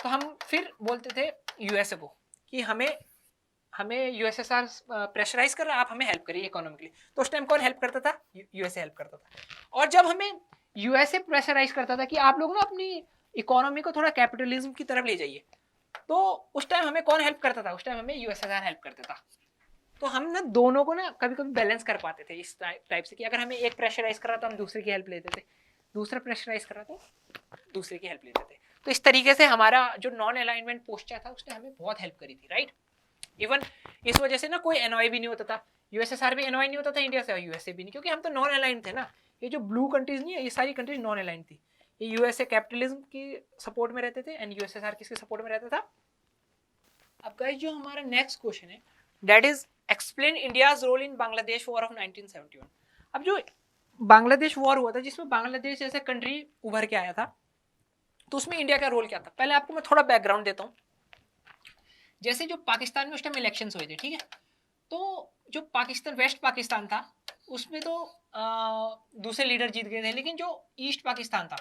तो हम फिर बोलते थे यूएसए को कि हमें यूएसएसआर प्रेशराइज कर रहा है, आप हमें हेल्प करिए इकोनॉमिकली। तो उस टाइम कौन हेल्प करता था, यूएसए हेल्प करता था। और जब हमें यूएसए प्रेशराइज करता था कि आप लोग ना अपनी इकोनॉमी को थोड़ा कैपिटलिज्म की तरफ ले जाइए, तो उस टाइम हमें कौन हेल्प करता था, उस टाइम हमें यूएसएसआर हेल्प करता था। तो हम ना दोनों को ना कभी कभी बैलेंस कर पाते थे इस टाइप से कि अगर हमें एक प्रेशराइज कर रहा तो हम दूसरे की हेल्प लेते थे, दूसरा प्रेशराइज कर रहा तो दूसरे की हेल्प लेते थे। तो इस तरीके से हमारा जो नॉन अलाइनमेंट पोस्चर था उसने हमें बहुत हेल्प करी थी, राइट। इवन इस वजह से ना कोई एनओआई भी नहीं होता था, यूएसएसआर भी एनओआई नहीं होता था इंडिया से, और यूएसए भी नहीं, क्योंकि हम तो नॉन अलाइन थे ना। ये जो ब्लू कंट्रीज नहीं है, ये सारी कंट्रीज नॉन अलाइन थी। ये यूएसए कैपिटलिज्म की सपोर्ट में रहते थे एंड यूएसएसआर किसके सपोर्ट में रहता था। अब गाइस जो हमारा नेक्स्ट क्वेश्चन है that is explain India's role in Bangladesh war of 1971। अब जो बांग्लादेश वॉर हुआ था जिसमें बांग्लादेश जैसे कंट्री उभर के आया था, तो उसमें इंडिया का रोल क्या था। पहले आपको मैं थोड़ा बैकग्राउंड देता हूँ। जैसे जो पाकिस्तान में उस टाइम इलेक्शंस हुए थे, ठीक है, तो जो पाकिस्तान वेस्ट पाकिस्तान था उसमें तो दूसरे लीडर जीत गए थे, लेकिन जो ईस्ट पाकिस्तान था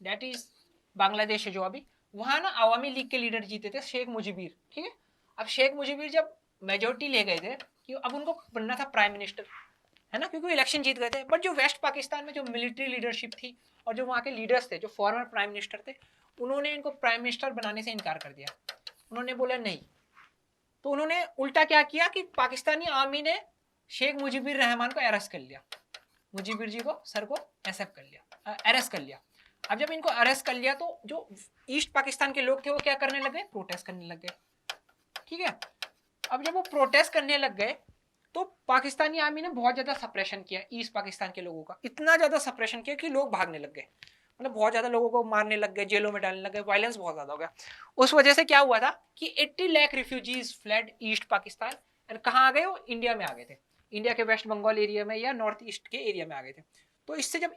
दैट इज बांग्लादेश है जो अभी, वहां ना अवामी लीग के लीडर जीते थे, शेख मुजीबिर, ठीक है। अब शेख मुजीबिर जब मेजोरिटी ले गए थे कि अब उनको बनना था प्राइम मिनिस्टर, है ना, क्योंकि इलेक्शन जीत गए थे। बट जो वेस्ट पाकिस्तान में जो मिलिट्री लीडरशिप थी और जो वहाँ के लीडर्स थे, जो फॉर्मर प्राइम मिनिस्टर थे, उन्होंने इनको प्राइम मिनिस्टर बनाने से इनकार कर दिया। उन्होंने बोला नहीं। तो उन्होंने उल्टा क्या किया कि पाकिस्तानी आर्मी ने शेख मुजीबिर रहमान को अरेस्ट कर लिया, मुजीबिर जी को सर को एक्सेप्ट कर लिया, अरेस्ट कर लिया। अब जब इनको अरेस्ट कर लिया तो जो ईस्ट पाकिस्तान के लोग थे वो क्या करने लगे, प्रोटेस्ट करने लग गए, ठीक है। अब जब वो प्रोटेस्ट करने लग गए तो पाकिस्तानी आर्मी ने बहुत ज्यादा सप्रेशन किया ईस्ट पाकिस्तान के लोगों का, इतना ज्यादा सप्रेशन किया कि लोग भागने लग गए, मतलब बहुत ज्यादा लोगों को मारने लग गए, जेलों में डालने लग गए, वायलेंस बहुत ज्यादा हो गया। उस वजह से क्या हुआ था कि 80 lakh refugees flood east Pakistan, और कहाँ आ गए, वो इंडिया में आ गए थे, इंडिया के वेस्ट बंगाल एरिया में या नॉर्थ ईस्ट के एरिया में आ गए थे। तो इससे जब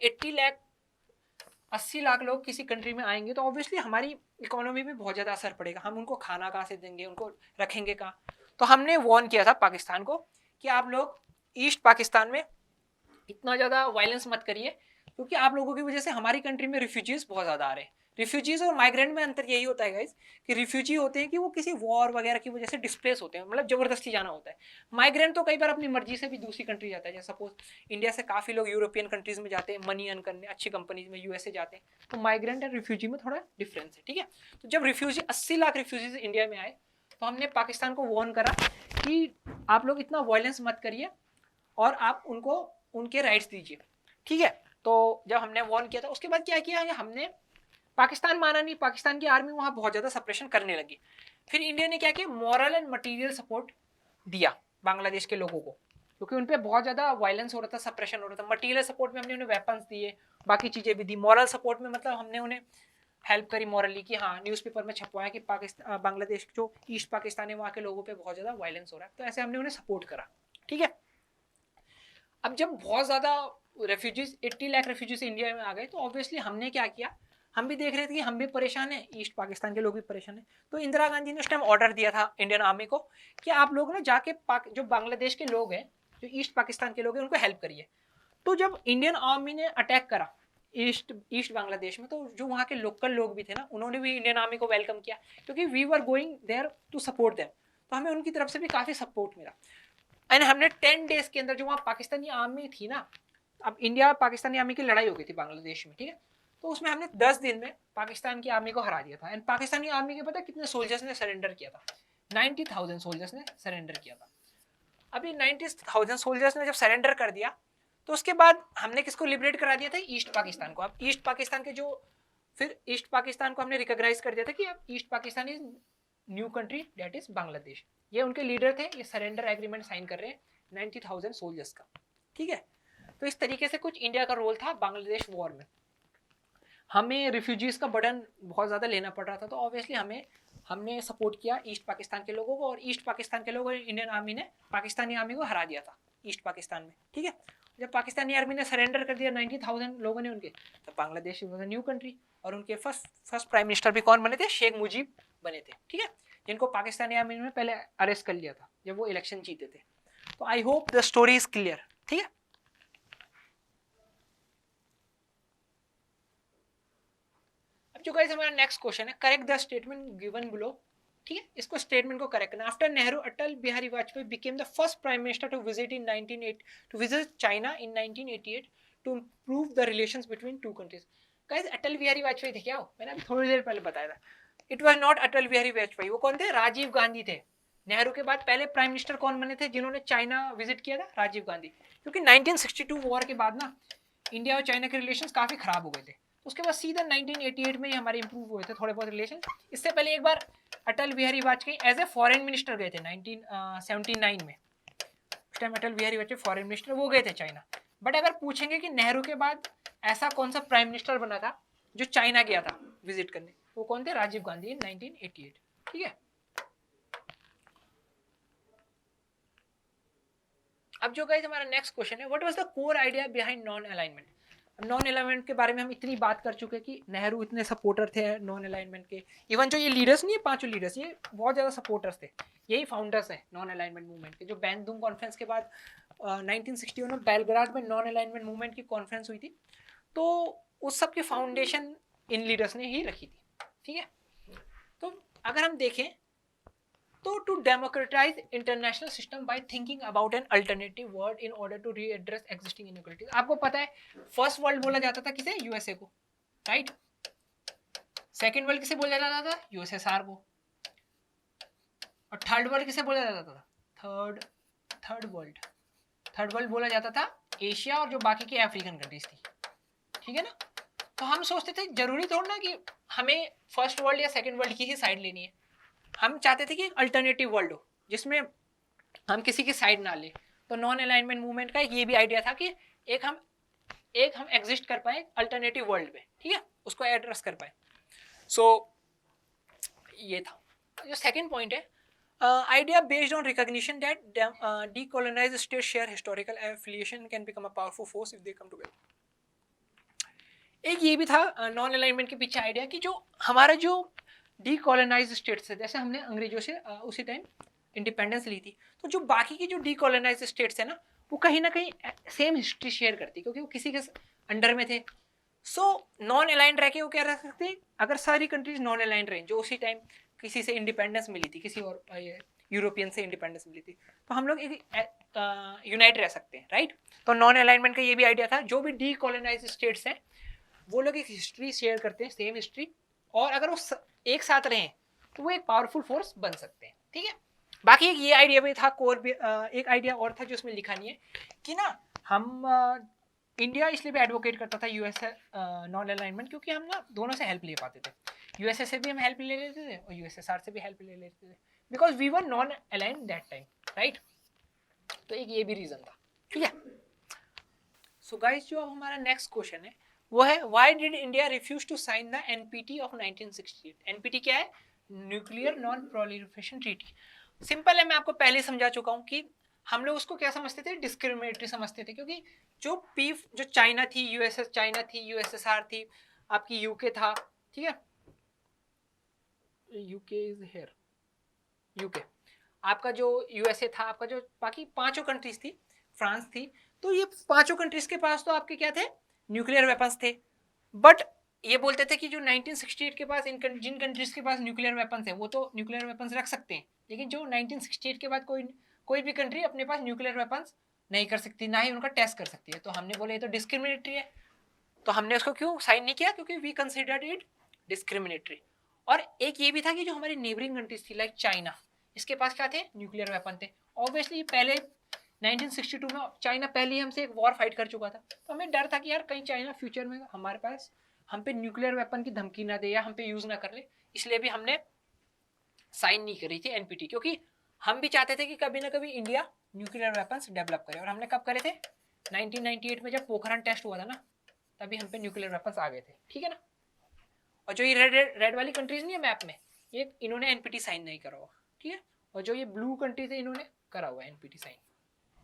80 लाख लोग किसी कंट्री में आएंगे तो ऑब्वियसली हमारी इकोनॉमी में बहुत ज्यादा असर पड़ेगा, हम उनको खाना कहाँ से देंगे, उनको रखेंगे कहाँ। तो हमने वार्न किया था पाकिस्तान को कि आप लोग ईस्ट पाकिस्तान में इतना ज़्यादा वायलेंस मत करिए, क्योंकि आप लोगों की वजह से हमारी कंट्री में रिफ्यूजीज बहुत ज़्यादा आ रहे हैं। रिफ्यूजीज और माइग्रेंट में अंतर यही होता है गाइस कि रिफ्यूजी होते हैं कि वो किसी वॉर वगैरह की वजह से डिस्प्लेस होते हैं, मतलब जबरदस्ती जाना होता है। माइग्रेंट तो कई बार अपनी मर्जी से भी दूसरी कंट्री जाता है, जैसे सपोज इंडिया से काफ़ी लोग यूरोपियन कंट्रीज में जाते हैं मनी अर्न करने, अच्छी कंपनीज में यूएसए जाते हैं। तो माइग्रेंट एंड रिफ्यूजी में थोड़ा डिफरेंस है, ठीक है। तो जब रिफ्यूजी 80 लाख रिफ्यूजीज इंडिया में आए तो हमने पाकिस्तान को वार्न करा कि आप लोग इतना वायलेंस मत करिए और आप उनको उनके राइट्स दीजिए, ठीक है। तो जब हमने वार्न किया था उसके बाद क्या किया, हमने पाकिस्तान माना नहीं, पाकिस्तान की आर्मी वहाँ बहुत ज़्यादा सप्रेशन करने लगी। फिर इंडिया ने क्या किया, मॉरल एंड मटीरियल सपोर्ट दिया बांग्लादेश के लोगों को, क्योंकि उन पर बहुत ज़्यादा वायलेंस हो रहा था, सप्रेशन हो रहा था। मटीरियल सपोर्ट में हमने उन्हें वेपन्स दिए, बाकी चीज़ें भी दी। मॉरल सपोर्ट में मतलब हमने उन्हें हेल्प करी मॉरली कि हाँ न्यूज़पेपर में छपवाया कि पाकिस्तान बांग्लादेश जो ईस्ट पाकिस्तान है वहाँ के लोगों पे बहुत ज़्यादा वायलेंस हो रहा है, तो ऐसे हमने उन्हें सपोर्ट करा, ठीक है। अब जब बहुत ज़्यादा रेफ्यूजीज 80 लाख रेफ्यूजीज इंडिया में आ गए तो ऑब्वियसली हमने क्या किया, हम भी देख रहे थे कि हम भी परेशान हैं, ईस्ट पाकिस्तान के लोग भी परेशान हैं। तो इंदिरा गांधी ने उस टाइम ऑर्डर दिया था इंडियन आर्मी को कि आप लोग ना जाके जो बांग्लादेश के लोग हैं, जो ईस्ट पाकिस्तान के लोग हैं, उनको हेल्प करिए। तो जब इंडियन आर्मी ने अटैक करा ईस्ट बांग्लादेश में, तो जो वहाँ के लोकल लोग भी थे ना, उन्होंने भी इंडियन आर्मी को वेलकम किया, क्योंकि we were going there to support them. तो हमें उनकी तरफ से भी काफ़ी सपोर्ट मिला। एंड हमने 10 डेज के अंदर जो वहाँ पाकिस्तानी आर्मी थी ना, अब इंडिया और पाकिस्तानी आर्मी की लड़ाई हो गई थी बांग्लादेश में, ठीक है, तो उसमें हमने 10 दिन में पाकिस्तान की आर्मी को हरा दिया था। एंड पाकिस्तानी आर्मी के पता कितने सोल्जर्स ने सरेंडर किया था? 90,000 सोल्जर्स ने सरेंडर किया था। अभी 90,000 सोल्जर्स ने जब सरेंडर कर दिया तो उसके बाद हमने किसको लिबरेट करा दिया था? ईस्ट पाकिस्तान को। अब ईस्ट पाकिस्तान के जो फिर ईस्ट पाकिस्तान को हमने रिकॉग्नाइज कर दिया था कि अब east Pakistan is new country that is Bangladesh. ये उनके लीडर थे, ये सरेंडर एग्रीमेंट साइन कर रहे हैं 90,000 सोल्जर्स का, ठीक है। तो इस तरीके से कुछ इंडिया का रोल था बांग्लादेश वॉर में। हमें रिफ्यूजीज का बर्डन बहुत ज़्यादा लेना पड़ रहा था, तो ऑब्वियसली हमने सपोर्ट किया ईस्ट पाकिस्तान के लोगों को, और ईस्ट पाकिस्तान के लोगों ने इंडियन आर्मी ने पाकिस्तानी आर्मी को हरा दिया था ईस्ट पाकिस्तान में, ठीक है। जब पाकिस्तानी आर्मी ने सरेंडर कर दिया 90,000 लोगों ने उनके, तो Bangladesh was a new country. और उनके फर्स्ट प्राइम मिनिस्टर भी कौन बने थे? शेख मुजीब बने थे, ठीक है, जिनको पाकिस्तानी आर्मी ने पहले अरेस्ट कर लिया था जब वो इलेक्शन जीते थे। तो I hope the story is clear, ठीक है। अब जो गाइस हमारा नेक्स्ट क्वेश्चन है, correct the statement given below, ठीक है, इसको स्टेटमेंट को करेक्ट करना। After Nehru, Atal Bihari Vajpayee became the first prime minister to visit China in 1988 to improve the relations between two countries. Guys Atal Bihari Vajpayee थे क्या हो? मैंने अभी थोड़ी देर पहले बताया था। इट वाज नॉट अटल बिहारी वाजपेयी। वो कौन थे? राजीव गांधी थे। नेहरू के बाद पहले प्राइम मिनिस्टर कौन बने थे जिन्होंने चाइना विजिट किया था? राजीव गांधी। क्योंकि 1962 वॉर के बाद ना इंडिया और चाइना के रिलेशंस काफी खराब हो गए थे, उसके बाद सीधा 1988 में ही हमारे इंप्रूव हुए थे थोड़े बहुत रिलेशन। इससे पहले एक बार Atal Bihari Vajpayee as a foreign minister गए थे 1979 में। उस time Atal Bihari Vajpayee foreign minister वो गए थे चाइना। बट अगर पूछेंगे कि नेहरू के बाद ऐसा कौन सा प्राइम मिनिस्टर बना था जो चाइना गया था विजिट करने, वो कौन थे? राजीव गांधी इन 1988, ठीक है। अब जो गाइस हमारा नेक्स्ट क्वेश्चन है, what was the core idea behind non alignment. Non alignment के बारे में हम इतनी बात कर चुके कि नेहरू इतने सपोर्टर थे नॉन अलाइनमेंट के। इवन जो ये लीडर्स नहीं है, पांचों लीडर्स, ये बहुत ज़्यादा सपोर्टर्स थे, यही फाउंडर्स हैं नॉन अलाइनमेंट मूवमेंट के। जो बैंडुंग कॉन्फ्रेंस के बाद 1961 में बेलग्राड में नॉन अलाइनमेंट मूवमेंट की कॉन्फ्रेंस हुई थी, तो उस सब की फाउंडेशन इन लीडर्स ने ही रखी थी, ठीक है। तो अगर हम देखें तो to democratise international system by thinking about an alternative world in order to readdress existing inequalities. आपको पता है फर्स्ट वर्ल्ड बोला जाता था किसे? यूएसए को, राइट। सेकंड वर्ल्ड किसे बोला जाता था? यूएसएसआर को। और थर्ड वर्ल्ड किसे बोला जाता था? थर्ड वर्ल्ड बोला जाता था एशिया और जो बाकी की अफ्रीकन कंट्रीज थी, ठीक है ना। तो हम सोचते थे जरूरी थोड़ा ना कि हमें फर्स्ट वर्ल्ड या सेकंड वर्ल्ड की ही साइड लेनी है। हम चाहते थे कि एक अल्टरनेटिव वर्ल्ड हो जिसमें हम किसी की साइड ना ले। तो नॉन अलाइनमेंट मूवमेंट का ये भी आइडिया था कि एक हम एग्जिस्ट कर पाए अल्टरनेटिव वर्ल्ड में, ठीक है, उसको एड्रेस कर पाए। सो ये था। जो सेकंड पॉइंट है, idea based on recognition that decolonised state share historical affiliation can become a powerful force if they come together. एक ये भी था नॉन अलाइनमेंट के पीछे आइडिया कि जो हमारा जो डीकोलोनाइज्ड स्टेट्स है, जैसे हमने अंग्रेजों से उसी टाइम इंडिपेंडेंस ली थी, तो जो बाकी की जो डीकोलोनाइज्ड स्टेट्स है ना, वो कहीं ना कहीं सेम हिस्ट्री शेयर करती, क्योंकि वो किसी के अंडर में थे। सो नॉन अलाइंड रह के वो क्या रह सकते हैं? अगर सारी कंट्रीज नॉन अलाइंड रहे जो उसी टाइम किसी से इंडिपेंडेंस मिली थी, किसी और यूरोपियन से इंडिपेंडेंस मिली थी, तो हम लोग एक यूनाइट रह सकते हैं, राइट। तो नॉन अलाइनमेंट का ये भी आइडिया था, जो भी डीकोलोनाइज्ड स्टेट्स हैं वो लोग एक हिस्ट्री शेयर करते हैं, सेम हिस्ट्री, और अगर वो एक साथ रहें तो वो एक पावरफुल फोर्स बन सकते हैं, ठीक है। बाकी एक ये आइडिया भी था, कोर भी एक आइडिया और था जो उसमें लिखा नहीं है कि ना हम इंडिया इसलिए भी एडवोकेट करता था यूएसए नॉन अलाइनमेंट, क्योंकि हम ना दोनों से हेल्प ले पाते थे। यूएसए से भी हम हेल्प ले लेते थे और यूएसएसआर से भी हेल्प ले लेते थे, because we were non aligned that time, right. तो एक ये भी रीजन था, ठीक है। सो गाइस, जो अब हमारा नेक्स्ट क्वेश्चन है वो है, why did India refuse to sign the NPT of 1968। NPT क्या है? Nuclear non proliferation treaty. Simple है, मैं आपको पहले समझा चुका हूँ कि हम लोग उसको क्या समझते थे? डिस्क्रिमिनेटरी समझते थे, क्योंकि जो चाइना थी, चाइना थी, यूएसएसआर थी, आपकी यूके था, ठीक है, यूके इज हियर, यूके आपका जो यूएसए था, आपका जो बाकी पांचों कंट्रीज थी, फ्रांस थी, तो ये पांचों कंट्रीज के पास तो आपके क्या थे? न्यूक्लियर वेपन्स थे। बट ये बोलते थे कि जो 1968 के पास जिन कंट्रीज के पास न्यूक्लियर वेपन्स है वो तो न्यूक्लियर वेपन्स रख सकते हैं, लेकिन जो 1968 के बाद कोई भी कंट्री अपने पास न्यूक्लियर वेपन्स नहीं कर सकती, ना ही उनका टेस्ट कर सकती है। तो हमने बोले ये तो डिस्क्रिमिनेटरी है, तो हमने उसको क्यों साइन नहीं किया, क्योंकि वी कंसिडर्ड इट डिस्क्रिमिनेटरी। और एक ये भी था कि जो हमारी नेबरिंग कंट्रीज थी लाइक चाइना, इसके पास क्या थे, न्यूक्लियर वेपन थे। ऑब्वियसली पहले 1962 में चाइना पहले ही हमसे एक वॉर फाइट कर चुका था, तो हमें डर था कि यार कहीं चाइना फ्यूचर में हमारे पास हम पे न्यूक्लियर वेपन की धमकी ना दे या हम पे यूज ना कर ले, इसलिए भी हमने साइन नहीं करी थी एनपीटी, क्योंकि हम भी चाहते थे कि कभी ना कभी इंडिया न्यूक्लियर वेपन्स डेवलप करे। और हमने कब करे थे, 1998 में जब पोखरण टेस्ट हुआ था ना, तभी हम पे न्यूक्लियर वेपन्स आ गए थे, ठीक है ना। और जो ये रेड वाली कंट्रीज नहीं है मैप में, ये इन्होंने एनपीटी साइन नहीं करा हुआ, ठीक है। और जो ये ब्लू कंट्रीज है इन्होंने करा हुआ है एनपीटी साइन,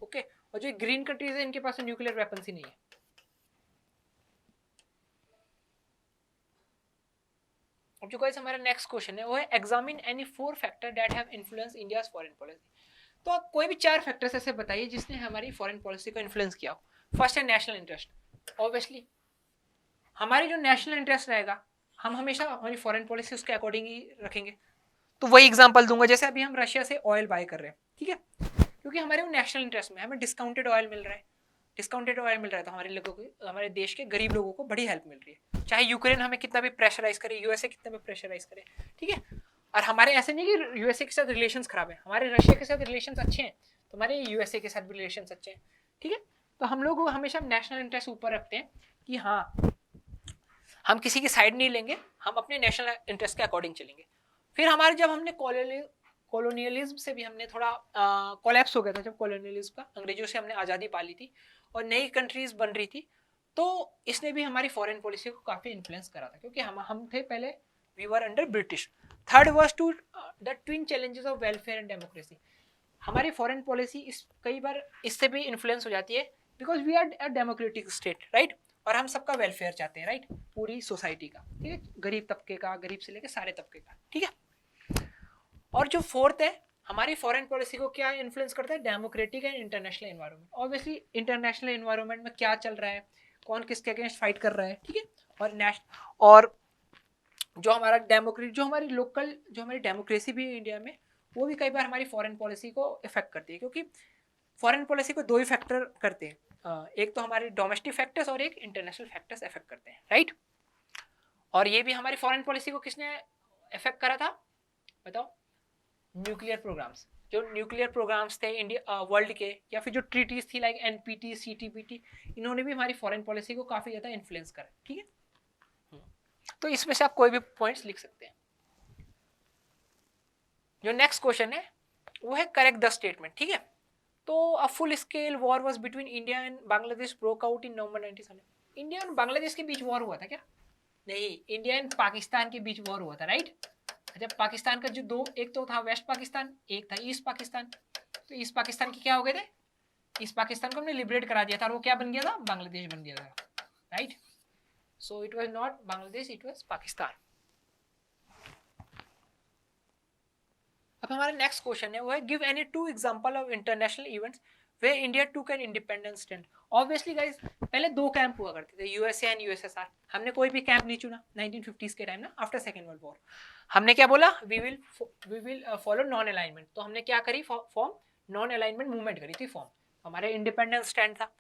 ओके। और जो ग्रीन कंट्रीज है इनके पास न्यूक्लियर वेपन्स ही नहीं है। अब जो गाइस हमारा नेक्स्ट क्वेश्चन है वो है examine any 4 factor that have influence India's foreign policy. तो आप कोई भी 4 फैक्टर्स ऐसे बताइए जिसने हमारी फॉरेन पॉलिसी को इन्फ्लुएंस किया हो। फर्स्ट है नेशनल इंटरेस्ट। ऑब्वियसली हमारी जो नेशनल इंटरेस्ट रहेगा हम हमेशा हमारी फॉरेन पॉलिसी उसके अकॉर्डिंग ही रखेंगे। तो वही एग्जांपल दूंगा, जैसे अभी हम रशिया से ऑयल बाय कर रहे हैं, ठीक है, क्योंकि हमारे वो नेशनल इंटरेस्ट में हमें डिस्काउंटेड ऑयल मिल रहा है। डिस्काउंटेड ऑयल मिल रहा है तो हमारे लोगों को, हमारे देश के गरीब लोगों को बड़ी हेल्प मिल रही है। चाहे यूक्रेन हमें कितना भी प्रेशराइज करे, यूएसए कितना भी प्रेशराइज करे, ठीक है। और हमारे ऐसे नहीं कि यूएसए के साथ रिलेशंस खराब है, हमारे रशिया के साथ रिलेशंस अच्छे हैं, तो हमारे यूएसए के साथ भी रिलेशंस अच्छे हैं, ठीक है। तो हम लोग हमेशा नेशनल इंटरेस्ट ऊपर रखते हैं कि हाँ हम किसी की साइड नहीं लेंगे, हम अपने नेशनल इंटरेस्ट के अकॉर्डिंग चलेंगे। फिर हमारे जब हमने कॉलोनियलिज्म से भी हमने थोड़ा कोलैप्स हो गया था, जब कॉलोनियलिज्म का अंग्रेजों से हमने आज़ादी पा ली थी और नई कंट्रीज बन रही थी, तो इसने भी हमारी फॉरेन पॉलिसी को काफ़ी इन्फ्लुएंस करा था, क्योंकि हम थे पहले, we were under British. Third was to the twin challenges of welfare and democracy. हमारी फॉरेन पॉलिसी कई बार इससे भी इन्फ्लुएंस हो जाती है, because we are a democratic state, right. और हम सबका वेलफेयर चाहते हैं, राइट, पूरी सोसाइटी का, ठीक है, गरीब तबके का, गरीब से लेकर सारे तबके का, ठीक है। और जो फोर्थ है, हमारी फॉरेन पॉलिसी को क्या इन्फ्लुएंस करता है, democratic and international environment. Obviously international environment में क्या चल रहा है, कौन किसके अगेंस्ट फाइट कर रहा है, ठीक है। और जो हमारा जो हमारी लोकल, जो हमारी डेमोक्रेसी भी है इंडिया में, वो भी कई बार हमारी फॉरेन पॉलिसी को इफेक्ट करती है, क्योंकि फॉरेन पॉलिसी को 2 ही फैक्टर करते हैं, एक तो हमारे डोमेस्टिक फैक्टर्स और एक इंटरनेशनल फैक्टर्स इफेक्ट करते हैं, राइट। और ये भी हमारी फॉरेन पॉलिसी को किसने इफेक्ट करा था, बताओ, न्यूक्लियर प्रोग्राम्स। जो न्यूक्लियर प्रोग्राम्स थे इंडिया वर्ल्ड के, या फिर जो ट्रीटीज थी लाइक एनपीटी, सीटीपीटी, इन्होंने भी हमारी फॉरेन पॉलिसी को काफी ज्यादा इन्फ्लुएंस करा, ठीक है। तो इसमें से आप कोई भी पॉइंट्स लिख सकते हैं। जो नेक्स्ट क्वेश्चन है वो है करेक्ट द स्टेटमेंट, ठीक है। तो a full scale war was between India and Bangladesh broke out in November 1997। India और बांग्लादेश के बीच वॉर हुआ था क्या? नहीं, इंडिया एंड पाकिस्तान के बीच वॉर हुआ था, राइट। अच्छा, पाकिस्तान का जो दो, एक तो था वेस्ट पाकिस्तान, एक था ईस्ट पाकिस्तान। तो ईस्ट पाकिस्तान के क्या हो गए थे, ईस्ट पाकिस्तान को हमने लिबरेट करा दिया था, और वो क्या बन गया था, बांग्लादेश बन गया था, right. So it was not Bangladesh, it was Pakistan. अब हमारा नेक्स्ट क्वेश्चन है वो है give any 2 example of international events where India took an independence stand. Obviously guys पहले 2 कैंप हुआ करते थे, यूएसए एंड यूएसएसआर। हमने कोई भी कैंप नहीं चुना 1950s के टाइम ना, आफ्टर सेकेंड वर्ल्ड वॉर। हमने क्या बोला, we will follow non alignment. तो हमने क्या करी, फॉर्म नॉन अलाइनमेंट मूवमेंट करी थी फॉर्म, हमारे इंडिपेंडेंस स्टैंड था।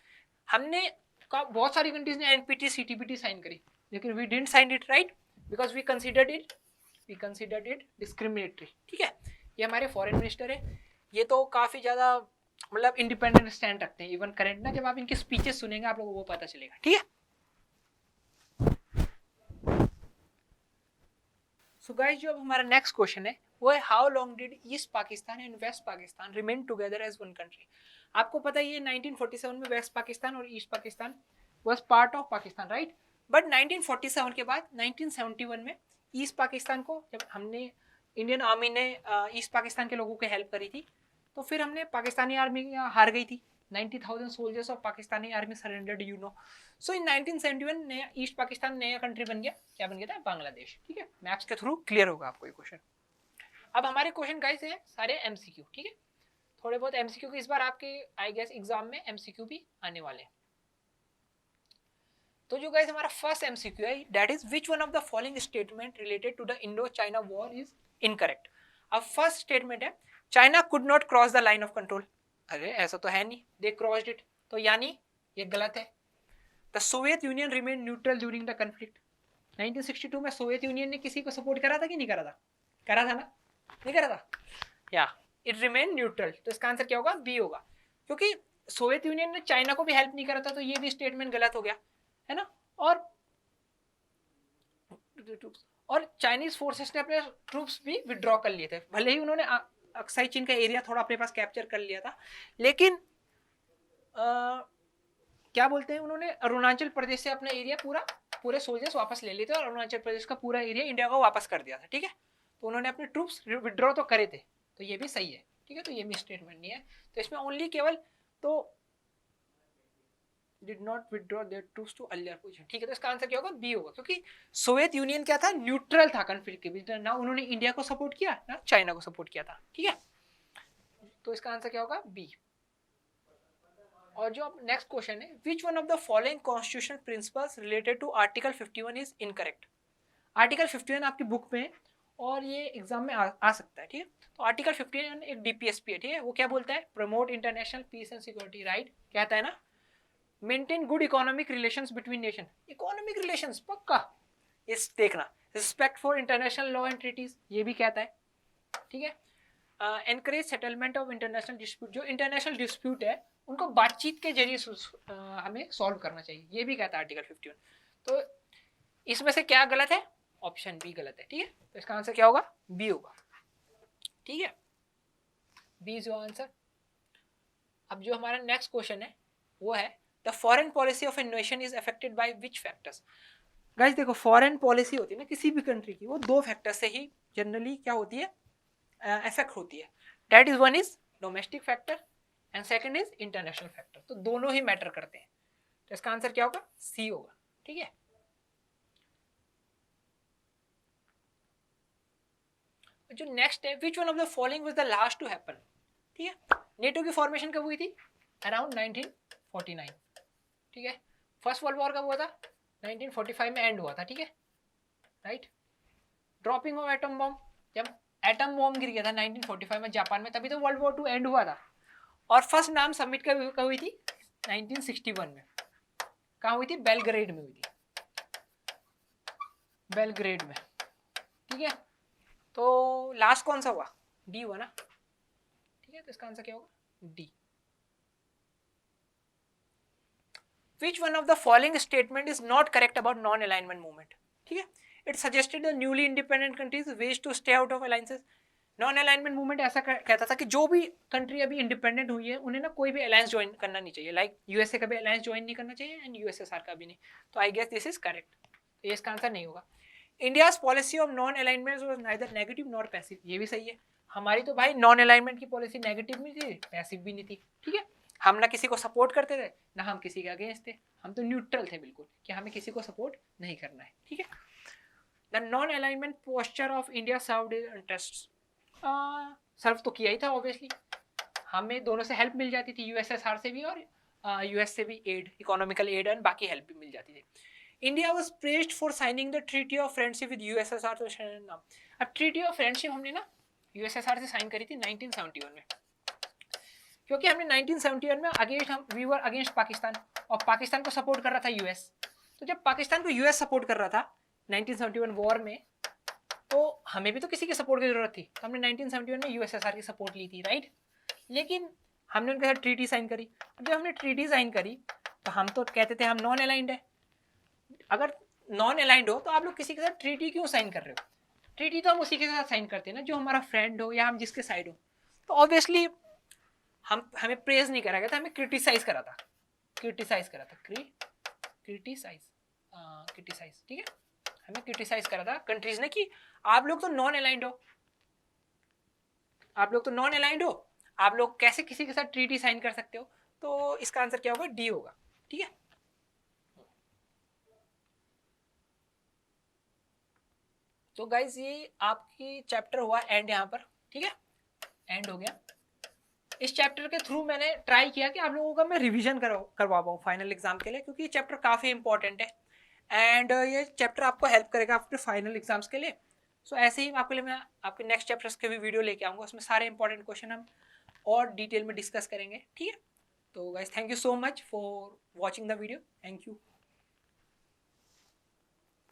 हमने बहुत सारी कंट्रीज ने एनपीटी सीटीपीटी साइन करी, लेकिन we didn't sign it, right, because we considered it discriminatory, ठीक है। ये हमारे फॉरेन मिनिस्टर है, ये तो काफ़ी ज़्यादा मतलब इंडिपेंडेंट स्टैंड रखते हैं। इवन करेंट ना, जब आप इनके स्पीचेस सुनेंगे आप लोगों को वो पता चलेगा, ठीक है। सो गाइस जो अब हमारा नेक्स्ट क्वेश्चन है वो है how long did East Pakistan and West Pakistan remain together as one country. आपको पता है ये 1947 में वेस्ट पाकिस्तान और East Pakistan was part of Pakistan, right. But 1947 के बाद 1971 में ईस्ट पाकिस्तान को, जब हमने इंडियन आर्मी ने ईस्ट पाकिस्तान के लोगों की हेल्प करी थी, तो फिर हमने पाकिस्तानी आर्मी हार गई थी। 90,000 soldiers of Pakistani army surrendered, you know. So in 1971 नया ईस्ट पाकिस्तान नया कंट्री बन गया, क्या बन गया था, बांग्लादेश, ठीक है। मैप्स के थ्रू क्लियर होगा आपको ये क्वेश्चन। अब हमारे क्वेश्चन गाइस हैं सारे एमसीक्यू, ठीक है। थोड़े बहुत एमसीक्यू की इस बार आपके आई गेस एग्जाम में एमसीक्यू भी आने वाले हैं। तो जो गाइस हमारा फर्स्ट एमसीक्यू है, that is which one of the following statement related to the Indo China war is incorrect. अब फर्स्ट स्टेटमेंट है China could not cross the line of control, अरे ऐसा तो है नहीं, दे क्रॉस्ड इट, तो यानी ये गलत है। The Soviet union remain neutral during the conflict, 1962 में सोवियत यूनियन ने किसी को सपोर्ट करा था कि नहीं करा था? करा था ना, नहीं करा था? या इट रिमेन न्यूट्रल, तो इसका आंसर क्या होगा? बी होगा, क्योंकि सोवियत यूनियन ने चाइना को भी हेल्प नहीं करा था, तो ये भी स्टेटमेंट गलत हो गया, है ना। और चाइनीज फोर्सेस ने अपने ट्रूप्स भी विड्रॉ कर लिए थे, भले ही उन्होंने अक्साई चीन का एरिया थोड़ा अपने पास कैप्चर कर लिया था, लेकिन क्या बोलते हैं, उन्होंने अरुणाचल प्रदेश से अपना एरिया पूरे सोल्जर्स वापस ले लिए थे और अरुणाचल प्रदेश का पूरा एरिया इंडिया को वापस कर दिया था, ठीक है। तो उन्होंने अपने ट्रूप्स विड्रॉ तो करे थे, तो ये भी सही है, ठीक है, तो ये भी स्टेटमेंट नहीं है, तो इसमें ओनली केवल तो did not withdraw their troops to earlier position, ठीक है, तो इसका आंसर क्या होगा? बी होगा, क्योंकि सोवियत यूनियन क्या था? न्यूट्रल था कन्फ्लिक्ट के बीच, ना उन्होंने इंडिया को सपोर्ट किया ना चाइना को सपोर्ट किया था, ठीक है, तो इसका आंसर क्या होगा? बी। और जो अब नेक्स्ट क्वेश्चन है, which one of the following constitutional principles related to article 51 is incorrect? Article 51 आपकी बुक में और ये एग्जाम में आ सकता है, ठीक है। तो आर्टिकल 51 एक डीपीएसपी है, ठीक है, वो क्या बोलता है? Promote international peace and security, right, कहता है ना। Maintain good economic relations between nation, economic relations पक्का, इस देखना। Respect for international law and treaties, ये भी कहता है, ठीक है। Encourage settlement of international dispute, जो इंटरनेशनल डिस्प्यूट है उनको बातचीत के जरिए हमें सॉल्व करना चाहिए, ये भी कहता है आर्टिकल 51। तो इसमें से क्या गलत है? ऑप्शन बी गलत है, ठीक है, तो इसका आंसर क्या होगा? बी होगा, ठीक है, बी इज योर आंसर। अब जो हमारा नेक्स्ट क्वेश्चन है वो है, the foreign policy of a nation is affected by which factors? Guys देखो, फॉरेन पॉलिसी होती है ना किसी भी कंट्री की, वो दो फैक्टर से ही जनरली क्या होती है? इफेक्ट होती है। That is, one is domestic factor and second is international factor, तो दोनों ही मैटर करते हैं, तो इसका आंसर क्या होगा? सी होगा, ठीक है। जो नेक्स्ट है, which one of the following was the last to happen? ठीक है, नेटो की फॉर्मेशन कब हुई थी? अराउंड 1949, ठीक है। फर्स्ट वर्ल्ड वॉर कब हुआ था? 1945 में एंड हुआ था, ठीक है, right. Dropping of atom bomb, जब एटम बॉम्ब गिर गया था 1945 में जापान में, तभी तो वर्ल्ड वॉर 2 एंड हुआ था। और फर्स्ट नाम सबमिट कब हुई थी? 1961 में। कहाँ हुई थी? बेलग्रेड में हुई थी, बेलग्रेड में, ठीक है। तो लास्ट कौन सा हुआ? डी हुआ ना, ठीक है, तो इसका आंसर क्या होगा? D. Which one of the following statement is not correct about non-alignment movement? ठीक है, it suggested the newly independent countries ways to stay out of alliances. Non alignment movement ऐसा कहता था कि जो भी कंट्री अभी इंडिपेंडेंट हुई है उन्हें ना कोई भी अलायंस ज्वाइन करना नहीं चाहिए, लाइक यूएसए का भी अलायंस ज्वाइन नहीं करना चाहिए एंड यूएसएसआर का भी नहीं, तो I guess this is correct, तो ये इसका आंसर नहीं होगा। India's policy of non alignment was neither negative nor passive, ये भी सही है। हमारी तो भाई नॉन अलाइनमेंट की पॉलिसी नेगेटिव भी थी, पैसिव भी नहीं थी, ठीक है। हम ना किसी को सपोर्ट करते थे ना हम किसी के अगेंस्ट थे, हम तो न्यूट्रल थे बिल्कुल कि हमें किसी को सपोर्ट नहीं करना है, ठीक है। The non alignment posture of India served interests, serve तो किया ही था ऑब्वियसली, हमें दोनों से हेल्प मिल जाती थी, यूएसएसआर से भी और यूएस से भी एड, इकोनॉमिकल एड एंड बाकी हेल्प भी मिल जाती थी। India was praised for signing the treaty of friendship with USSR, तो अब ट्रीटी ऑफ फ्रेंडशिप हमने ना यूएसएसआर से साइन करी थी 1971 में, क्योंकि हमने 1971 में वी वर अगेंस्ट पाकिस्तान और पाकिस्तान को सपोर्ट कर रहा था यूएस, तो जब पाकिस्तान को यूएस सपोर्ट कर रहा था 1971 वॉर में, तो हमें भी तो किसी की सपोर्ट की जरूरत थी, तो हमने 1971 में यूएसएसआर की सपोर्ट ली थी, राइट। लेकिन हमने उनके साथ ट्रीटी साइन करी, जब हमने ट्रीटी साइन करी तो हम तो कहते थे हम नॉन अलाइंड है। अगर नॉन अलाइंड हो तो आप लोग किसी के साथ ट्रीटी क्यों साइन कर रहे हो? ट्रीटी तो हम उसी के साथ साइन करते हैं ना जो हमारा फ्रेंड हो या हम जिसके साइड हो, तो ऑब्वियसली हमें प्रेज नहीं करा गया था, हमें क्रिटिसाइज करा था, क्रिटिसाइज, ठीक है, हमें क्रिटिसाइज करा था कंट्रीज ने कि आप लोग तो नॉन अलाइंड हो, आप लोग कैसे किसी के साथ ट्रीटी साइन कर सकते हो, तो इसका आंसर क्या होगा? डी होगा, ठीक है। तो गाइज ये आपकी चैप्टर हुआ एंड यहाँ पर, ठीक है, एंड हो गया। इस चैप्टर के थ्रू मैंने ट्राई किया कि आप लोगों का मैं रिवीजन करवा पाऊँ फाइनल एग्जाम के लिए, क्योंकि ये चैप्टर काफ़ी इंपॉर्टेंट है एंड ये चैप्टर आपको हेल्प करेगा आपके फाइनल एग्जाम्स के लिए। सो ऐसे ही आपके लिए मैं आपके नेक्स्ट चैप्टर्स के भी वीडियो लेके आऊँगा, उसमें सारे इंपॉर्टेंट क्वेश्चन हम और डिटेल में डिस्कस करेंगे, ठीक है। तो guys thank you so much for watching the video, thank you.